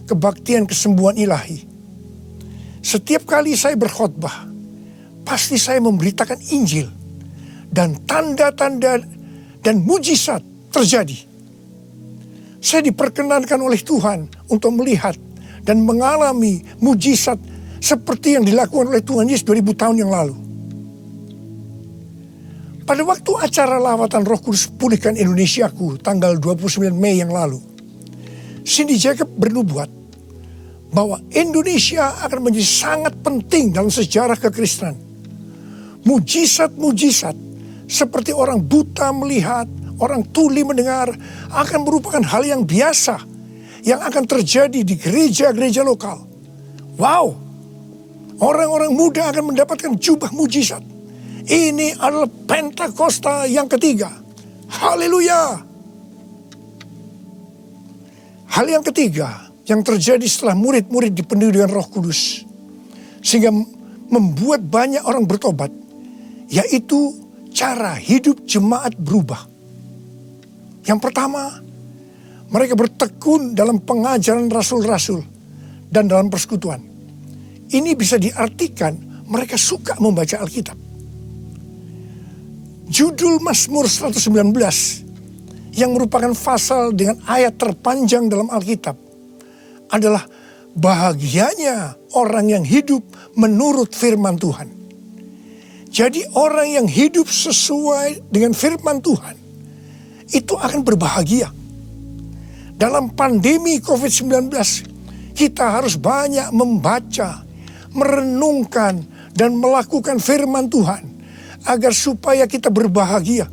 kebaktian kesembuhan ilahi. Setiap kali saya berkhotbah, pasti saya memberitakan Injil. Dan tanda-tanda dan mujizat terjadi. Saya diperkenankan oleh Tuhan untuk melihat dan mengalami mujizat seperti yang dilakukan oleh Tuhan Yesus 2000 tahun yang lalu. Pada waktu acara lawatan Roh Kudus Pulihkan Indonesiaku tanggal 29 Mei yang lalu, Cindy Jacob bernubuat bahwa Indonesia akan menjadi sangat penting dalam sejarah kekristenan. Mujizat-mujizat seperti orang buta melihat, orang tuli mendengar akan merupakan hal yang biasa yang akan terjadi di gereja-gereja lokal. Wow! Orang-orang muda akan mendapatkan jubah mujizat. Ini adalah Pentakosta yang ketiga. Haleluya! Hal yang ketiga yang terjadi setelah murid-murid dipenuhi dengan Roh Kudus, sehingga membuat banyak orang bertobat, yaitu cara hidup jemaat berubah. Yang pertama, mereka bertekun dalam pengajaran rasul-rasul dan dalam persekutuan. Ini bisa diartikan mereka suka membaca Alkitab. Judul Mazmur 119 yang merupakan pasal dengan ayat terpanjang dalam Alkitab adalah bahagianya orang yang hidup menurut firman Tuhan. Jadi orang yang hidup sesuai dengan firman Tuhan itu akan berbahagia. Dalam pandemi COVID-19 kita harus banyak membaca, merenungkan dan melakukan firman Tuhan agar supaya kita berbahagia.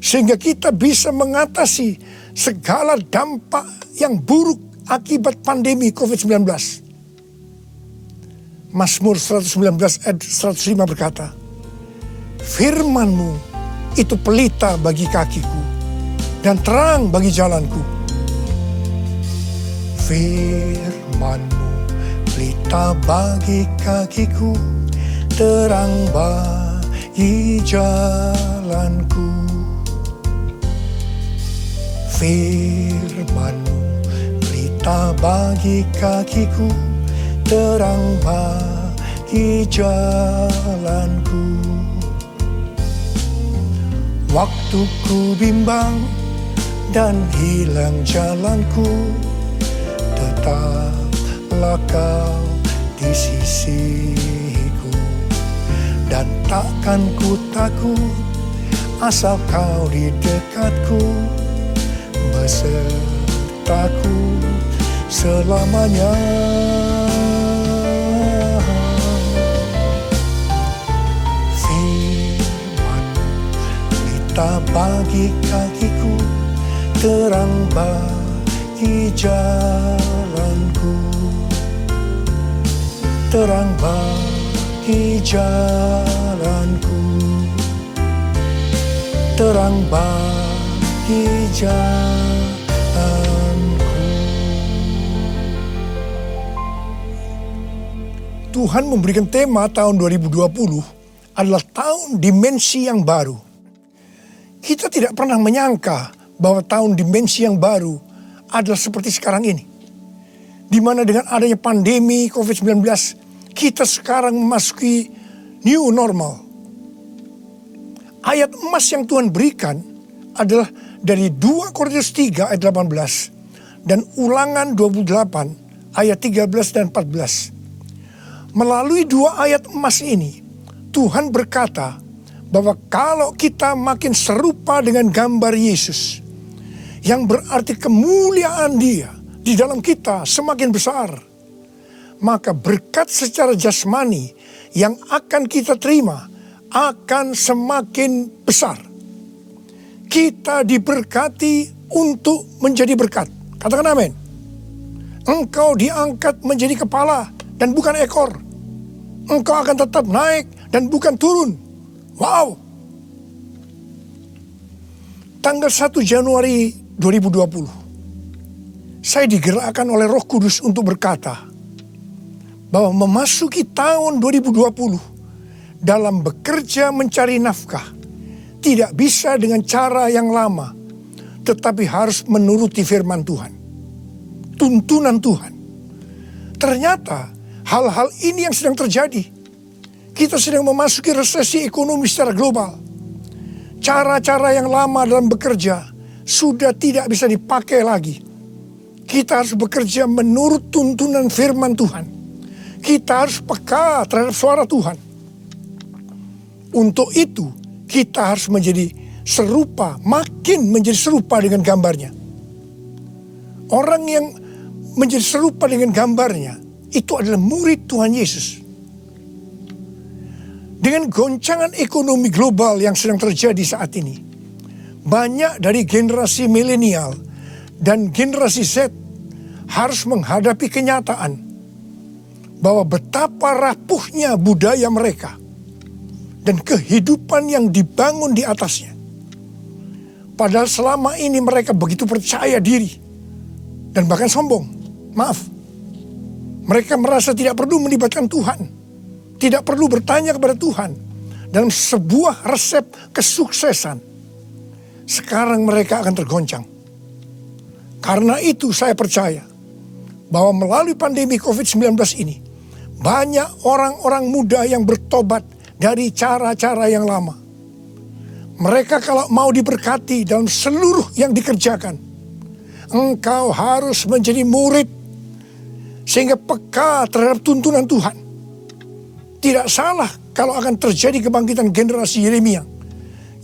Sehingga kita bisa mengatasi segala dampak yang buruk akibat pandemi COVID-19. Mazmur 119 ayat 105 berkata, firman-Mu itu pelita bagi kakiku dan terang bagi jalanku. Firman-Mu pelita bagi kakiku, terang bagi jalanku. Firman-Mu pelita bagi kakiku, terang bagi jalanku. Waktu ku bimbang dan hilang jalanku, tetaplah Kau di sisiku. Dan takkan ku takut asal Kau di dekatku, besertaku selamanya. Firman-Mu pelita bagi kakiku, terang bagi jalanku. Terang bagi jalanku, terang bagi jalanku. Tuhan memberikan tema tahun 2020 adalah tahun dimensi yang baru. Kita tidak pernah menyangka bahwa tahun dimensi yang baru adalah seperti sekarang ini. Di mana dengan adanya pandemi COVID-19, kita sekarang memasuki new normal. Ayat emas yang Tuhan berikan adalah dari 2 Korintus 3 ayat 18. dan Ulangan 28 ayat 13 dan 14. Melalui dua ayat emas ini, Tuhan berkata bahwa kalau kita makin serupa dengan gambar Yesus, yang berarti kemuliaan Dia di dalam kita semakin besar, maka berkat secara jasmani yang akan kita terima akan semakin besar. Kita diberkati untuk menjadi berkat. Katakan amin. Engkau diangkat menjadi kepala dan bukan ekor. Engkau akan tetap naik dan bukan turun. Wow. Tanggal 1 Januari 2020, saya digerakkan oleh Roh Kudus untuk berkata bahwa memasuki tahun 2020 dalam bekerja mencari nafkah tidak bisa dengan cara yang lama, tetapi harus menuruti firman Tuhan, tuntunan Tuhan. Ternyata hal-hal ini yang sedang terjadi. Kita sedang memasuki resesi ekonomi secara global. Cara-cara yang lama dalam bekerja sudah tidak bisa dipakai lagi. Kita harus bekerja menurut tuntunan firman Tuhan. Kita harus peka terhadap suara Tuhan. Untuk itu kita harus menjadi serupa, makin menjadi serupa dengan gambarnya. Orang yang menjadi serupa dengan gambarnya itu adalah murid Tuhan Yesus. Dengan goncangan ekonomi global yang sedang terjadi saat ini, banyak dari generasi milenial dan generasi Z harus menghadapi kenyataan bahwa betapa rapuhnya budaya mereka dan kehidupan yang dibangun di atasnya. Padahal selama ini mereka begitu percaya diri dan bahkan sombong. Maaf, mereka merasa tidak perlu melibatkan Tuhan, tidak perlu bertanya kepada Tuhan dalam sebuah resep kesuksesan. Sekarang mereka akan tergoncang. Karena itu saya percaya bahwa melalui pandemi COVID-19 ini, banyak orang-orang muda yang bertobat dari cara-cara yang lama. Mereka kalau mau diberkati dalam seluruh yang dikerjakan, engkau harus menjadi murid sehingga peka terhadap tuntunan Tuhan. Tidak salah kalau akan terjadi kebangkitan generasi Yeremia,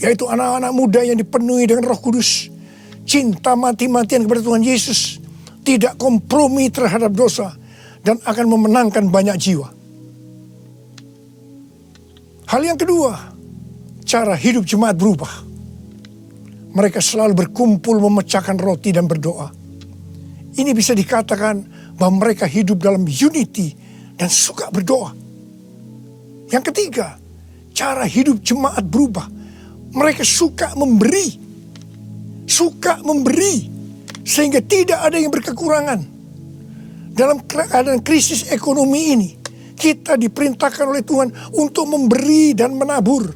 yaitu anak-anak muda yang dipenuhi dengan Roh Kudus, cinta mati-matian kepada Tuhan Yesus, tidak kompromi terhadap dosa, dan akan memenangkan banyak jiwa. Hal yang kedua, cara hidup jemaat berubah. Mereka selalu berkumpul memecahkan roti dan berdoa. Ini bisa dikatakan bahwa mereka hidup dalam unity dan suka berdoa. Yang ketiga, cara hidup jemaat berubah. Mereka suka memberi. Suka memberi. Sehingga tidak ada yang berkekurangan. Dalam keadaan krisis ekonomi ini, kita diperintahkan oleh Tuhan untuk memberi dan menabur.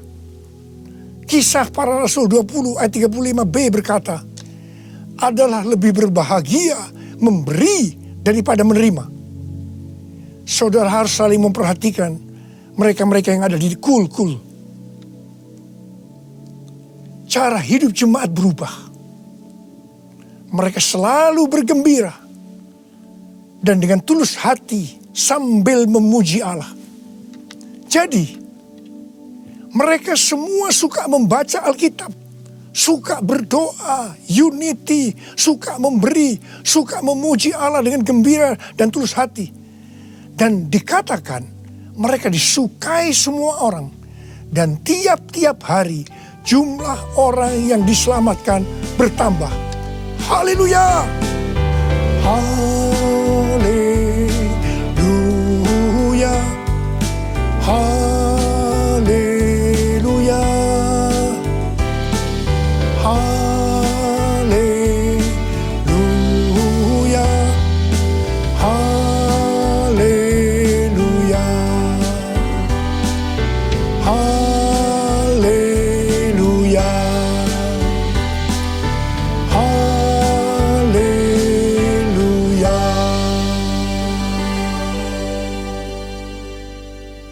Kisah Para Rasul 20 ayat 35b berkata, adalah lebih berbahagia memberi daripada menerima. Saudara harus saling memperhatikan mereka-mereka yang ada di kul-kul. Cara hidup jemaat berubah. Mereka selalu bergembira dan dengan tulus hati sambil memuji Allah. Jadi, mereka semua suka membaca Alkitab, suka berdoa, unity, suka memberi, suka memuji Allah dengan gembira dan tulus hati. Dan dikatakan mereka disukai semua orang. Dan tiap-tiap hari jumlah orang yang diselamatkan bertambah. Haleluya! Haleluya! Haleluya! Haleluya! Haleluya! Haleluya! Haleluya!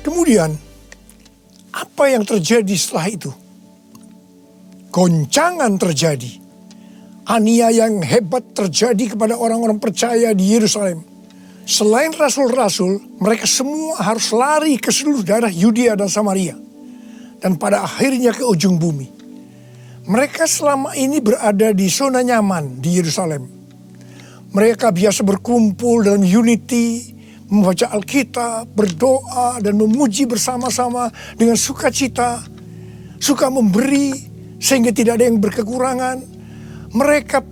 Kemudian, apa yang terjadi setelah itu? Goncangan terjadi. aniaya yang hebat terjadi kepada orang-orang percaya di Yerusalem. Selain rasul-rasul, mereka semua harus lari ke seluruh daerah Yudea dan Samaria. Dan pada akhirnya ke ujung bumi. Mereka selama ini berada di zona nyaman di Yerusalem. Mereka biasa berkumpul dalam unity, membaca Alkitab, berdoa, dan memuji bersama-sama dengan sukacita. Suka memberi sehingga tidak ada yang berkekurangan. Mereka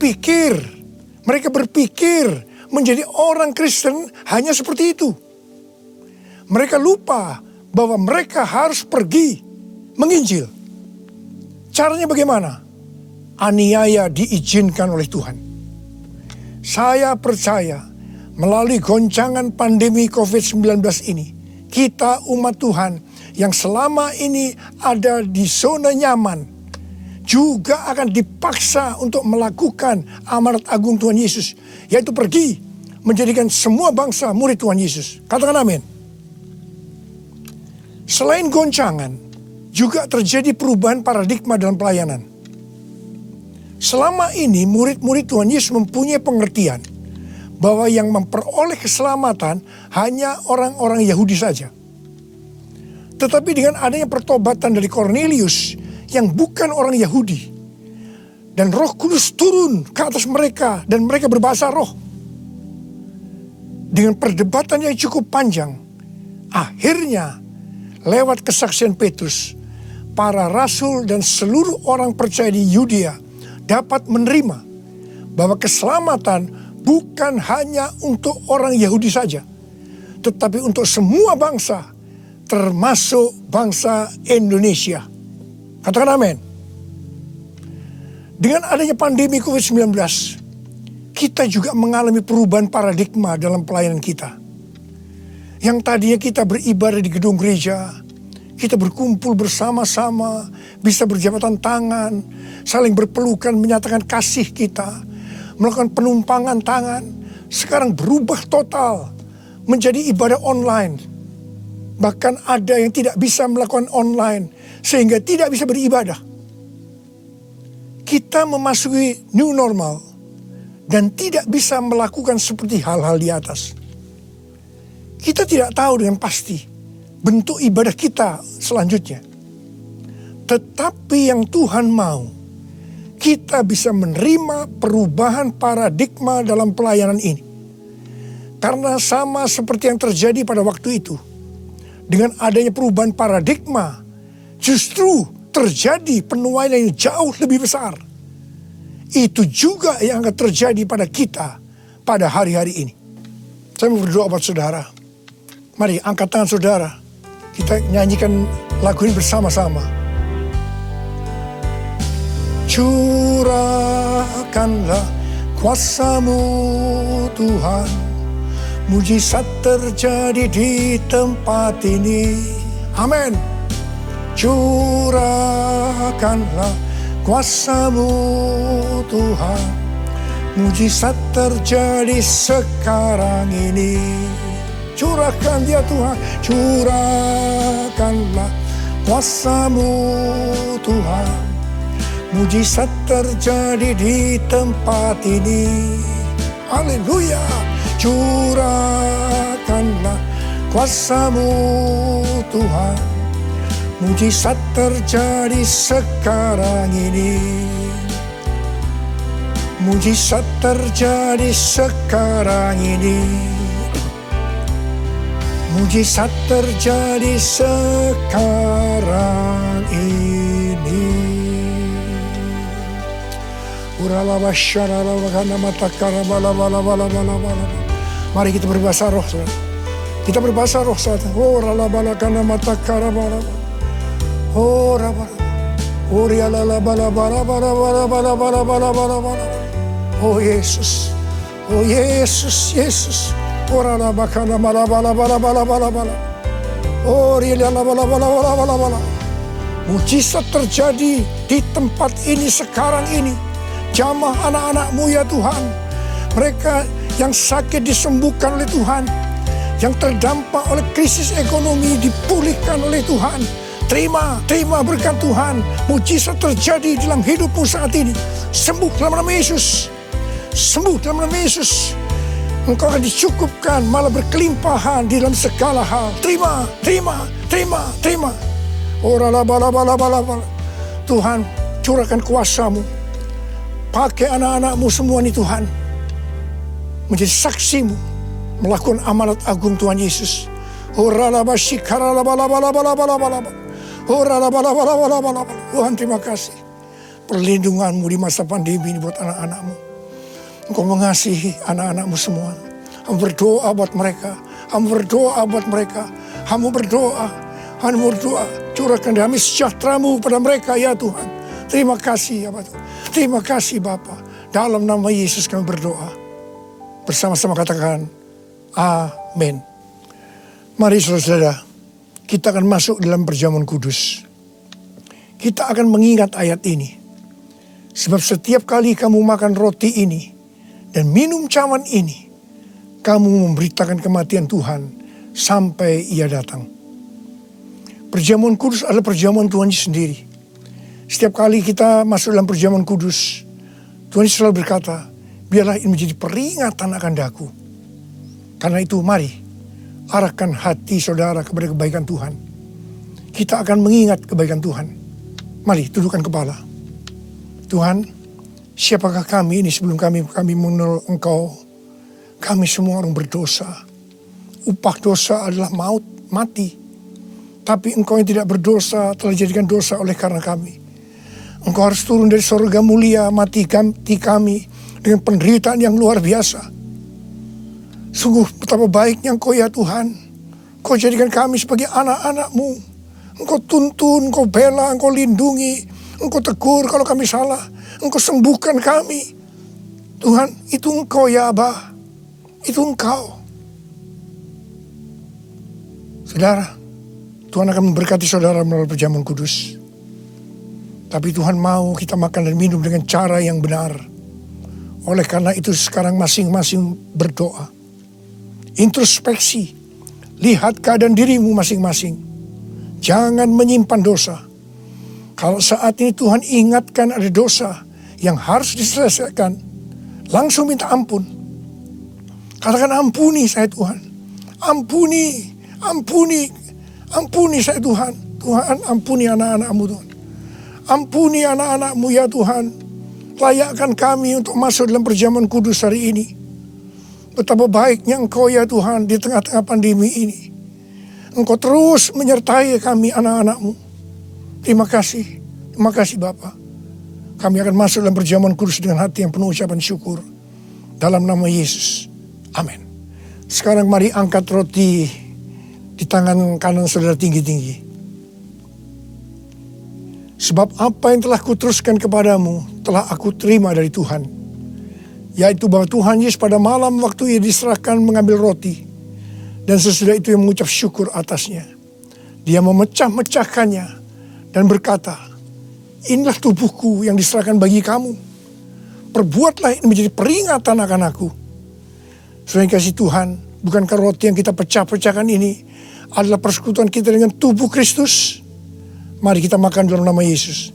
berpikir menjadi orang Kristen hanya seperti itu. Mereka lupa bahwa mereka harus pergi menginjil. Caranya bagaimana? Aniaya diizinkan oleh Tuhan. Saya percaya melalui goncangan pandemi COVID-19 ini, kita umat Tuhan yang selama ini ada di zona nyaman juga akan dipaksa untuk melakukan amanat agung Tuhan Yesus, yaitu pergi menjadikan semua bangsa murid Tuhan Yesus. Katakan amin. Selain goncangan, juga terjadi perubahan paradigma dalam pelayanan. Selama ini murid-murid Tuhan Yesus mempunyai pengertian bahwa yang memperoleh keselamatan hanya orang-orang Yahudi saja. Tetapi dengan adanya pertobatan dari Kornelius yang bukan orang Yahudi, dan Roh Kudus turun ke atas mereka dan mereka berbahasa roh. Dengan perdebatan yang cukup panjang, akhirnya lewat kesaksian Petrus, para rasul dan seluruh orang percaya di Yudea dapat menerima bahwa keselamatan bukan hanya untuk orang Yahudi saja, tetapi untuk semua bangsa, termasuk bangsa Indonesia. Katakan amin. Dengan adanya pandemi COVID-19, kita juga mengalami perubahan paradigma dalam pelayanan kita. Yang tadinya kita beribadah di gedung gereja, kita berkumpul bersama-sama, bisa berjabatan tangan, saling berpelukan, menyatakan kasih kita, melakukan penumpangan tangan. Sekarang berubah total menjadi ibadah online. Bahkan ada yang tidak bisa melakukan online, sehingga tidak bisa beribadah. Kita memasuki new normal dan tidak bisa melakukan seperti hal-hal di atas. Kita tidak tahu dengan pasti bentuk ibadah kita selanjutnya. Tetapi yang Tuhan mau, kita bisa menerima perubahan paradigma dalam pelayanan ini. Karena sama seperti yang terjadi pada waktu itu, dengan adanya perubahan paradigma, justru terjadi penuaian yang jauh lebih besar. Itu juga yang akan terjadi pada kita pada hari-hari ini. Saya mau berdoa buat saudara. Mari angkat tangan saudara. Kita nyanyikan lagu ini bersama-sama. Curahkanlah kuasa-Mu Tuhan. Mujizat terjadi di tempat ini. Amin. Curahkanlah kuasa-Mu Tuhan. Mujizat terjadi sekarang ini. Curahkan dia Tuhan. Curahkanlah kuasa-Mu Tuhan. Mujizat terjadi di tempat ini. Haleluya. Curahkanlah kuasa-Mu Tuhan. Mujizat terjadi sekarang ini. Mujizat terjadi sekarang ini. Mujizat terjadi sekarang ini. Mari kita berbahasa roh. Kita berbahasa roh saat. Oh Yesus, oh Yesus, Yesus. Mujizat terjadi di tempat ini sekarang ini. Jamah anak-anak-Mu ya Tuhan. Mereka yang sakit disembuhkan oleh Tuhan. Yang terdampak oleh krisis ekonomi dipulihkan oleh Tuhan. terima berkat Tuhan. Mujizat terjadi dalam hidupmu saat ini. Sembuh dalam nama Yesus. Sembuh dalam nama Yesus. Engkau akan dicukupkan, malah berkelimpahan di dalam segala hal. Terima. Tuhan, curahkan kuasa-Mu. Pakai anak-anak-Mu semua ini Tuhan. Menjadi saksi-Mu. Melakukan amanat agung Tuhan Yesus. Tuhan, terima kasih. Perlindungan-Mu di masa pandemi ini buat anak-anak-Mu. Engkau mengasihi anak-anak-Mu semua. Hamba berdoa buat mereka. Hamba berdoa. Curahkan damai sejahtera-Mu pada mereka ya Tuhan. Terima kasih ya Bapak. Terima kasih Bapa. Dalam nama Yesus kami berdoa. Bersama-sama katakan amin. Mari saudara, kita akan masuk dalam perjamuan kudus. Kita akan mengingat ayat ini. Sebab setiap kali kamu makan roti ini dan minum cawan ini, kamu memberitakan kematian Tuhan sampai Ia datang. Perjamuan kudus adalah perjamuan Tuhan sendiri. Setiap kali kita masuk dalam perjamuan kudus, Tuhan selalu berkata, biarlah ini menjadi peringatan akan daku. Karena itu mari, arahkan hati saudara kepada kebaikan Tuhan. Kita akan mengingat kebaikan Tuhan. Mari, tundukkan kepala. Tuhan, siapakah kami ini sebelum kami mengenal Engkau? Kami semua orang berdosa. Upah dosa adalah maut, mati. Tapi Engkau yang tidak berdosa telah dijadikan dosa oleh karena kami. Engkau harus turun dari surga mulia, mati kami dengan penderitaan yang luar biasa. Sungguh betapa baiknya Engkau ya Tuhan. Engkau jadikan kami sebagai anak-anak-Mu. Engkau tuntun, Engkau bela, Engkau lindungi. Engkau tegur kalau kami salah. Engkau sembuhkan kami. Tuhan, itu Engkau ya Abah. Itu Engkau. Saudara, Tuhan akan memberkati saudara melalui perjamuan kudus. Tapi Tuhan mau kita makan dan minum dengan cara yang benar. Oleh karena itu sekarang masing-masing berdoa. Introspeksi. Lihat keadaan dirimu masing-masing. Jangan menyimpan dosa. Kalau saat ini Tuhan ingatkan ada dosa yang harus diselesaikan, langsung minta ampun. Katakan ampuni saya Tuhan. Ampuni saya Tuhan. Tuhan ampuni anak-anak-Mu Tuhan. Ampuni anak-anak-Mu ya Tuhan. Layakkan kami untuk masuk dalam perjamuan kudus hari ini. Betapa baiknya Engkau ya Tuhan di tengah-tengah pandemi ini. Engkau terus menyertai kami anak-anak-Mu. Terima kasih Bapa. Kami akan masuk dalam perjamuan kudus dengan hati yang penuh ucapan syukur. Dalam nama Yesus. Amin. Sekarang mari angkat roti di tangan kanan saudara tinggi-tinggi. Sebab apa yang telah kuteruskan kepadamu telah aku terima dari Tuhan. Yaitu bahwa Tuhan Yesus pada malam waktu Ia diserahkan mengambil roti. Dan sesudah itu Ia mengucap syukur atasnya. Dia memecah-mecahkannya dan berkata, inilah tubuhku yang diserahkan bagi kamu. Perbuatlah ini menjadi peringatan akan aku. Saudara yang kasih Tuhan, bukankah roti yang kita pecah-pecahkan ini adalah persekutuan kita dengan tubuh Kristus? Mari kita makan dalam nama Yesus.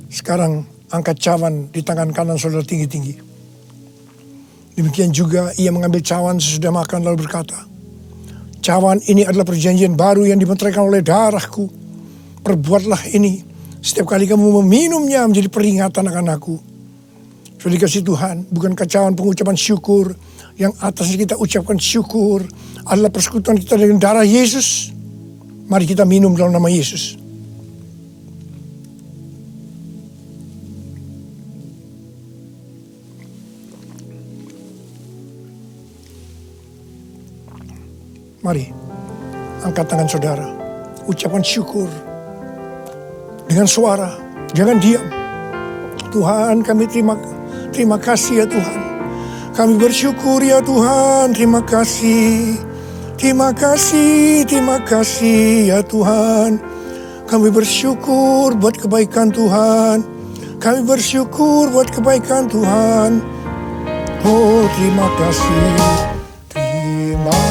Sekarang angkat cawan di tangan kanan saudara tinggi-tinggi. Demikian juga ia mengambil cawan sesudah makan lalu berkata, cawan ini adalah perjanjian baru yang dimeteraikan oleh darahku. Perbuatlah ini setiap kali kamu meminumnya menjadi peringatan akan aku. Sudah dikasih Tuhan, bukankah cawan pengucapan syukur yang atasnya kita ucapkan syukur adalah persekutuan kita dengan darah Yesus? Mari kita minum dalam nama Yesus. Mari, angkat tangan saudara. Ucapan syukur. Dengan suara. Jangan diam. Tuhan, kami terima kasih ya Tuhan. Kami bersyukur ya Tuhan. Terima kasih. Terima kasih ya Tuhan. Kami bersyukur buat kebaikan Tuhan. Kami bersyukur buat kebaikan Tuhan. Oh, terima kasih. Terima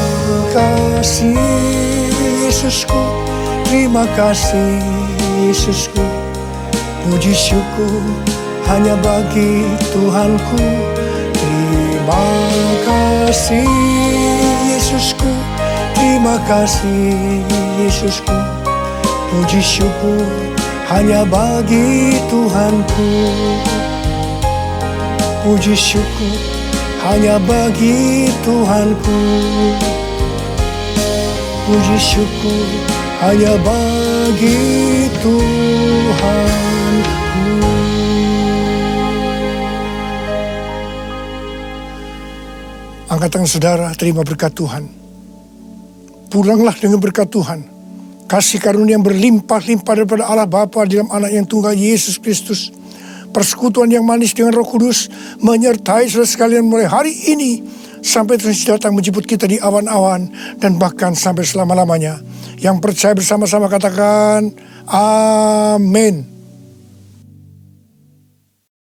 kasih Yesusku. Terima kasih Yesusku. Puji syukur hanya bagi Tuhanku. Terima kasih Yesusku. Terima kasih Yesusku. Puji syukur hanya bagi Tuhanku. Puji syukur hanya bagi Tuhanku. Puji syukur hanya bagi Tuhanku. Angkat tangan saudara, terima berkat Tuhan. Pulanglah dengan berkat Tuhan. Kasih karunia yang berlimpah-limpah daripada Allah Bapa dalam anak yang tunggal Yesus Kristus. Persekutuan yang manis dengan Roh Kudus menyertai saudara sekalian mulai hari ini sampai terus datang menjemput kita di awan-awan dan bahkan sampai selama-lamanya. Yang percaya bersama-sama katakan amin.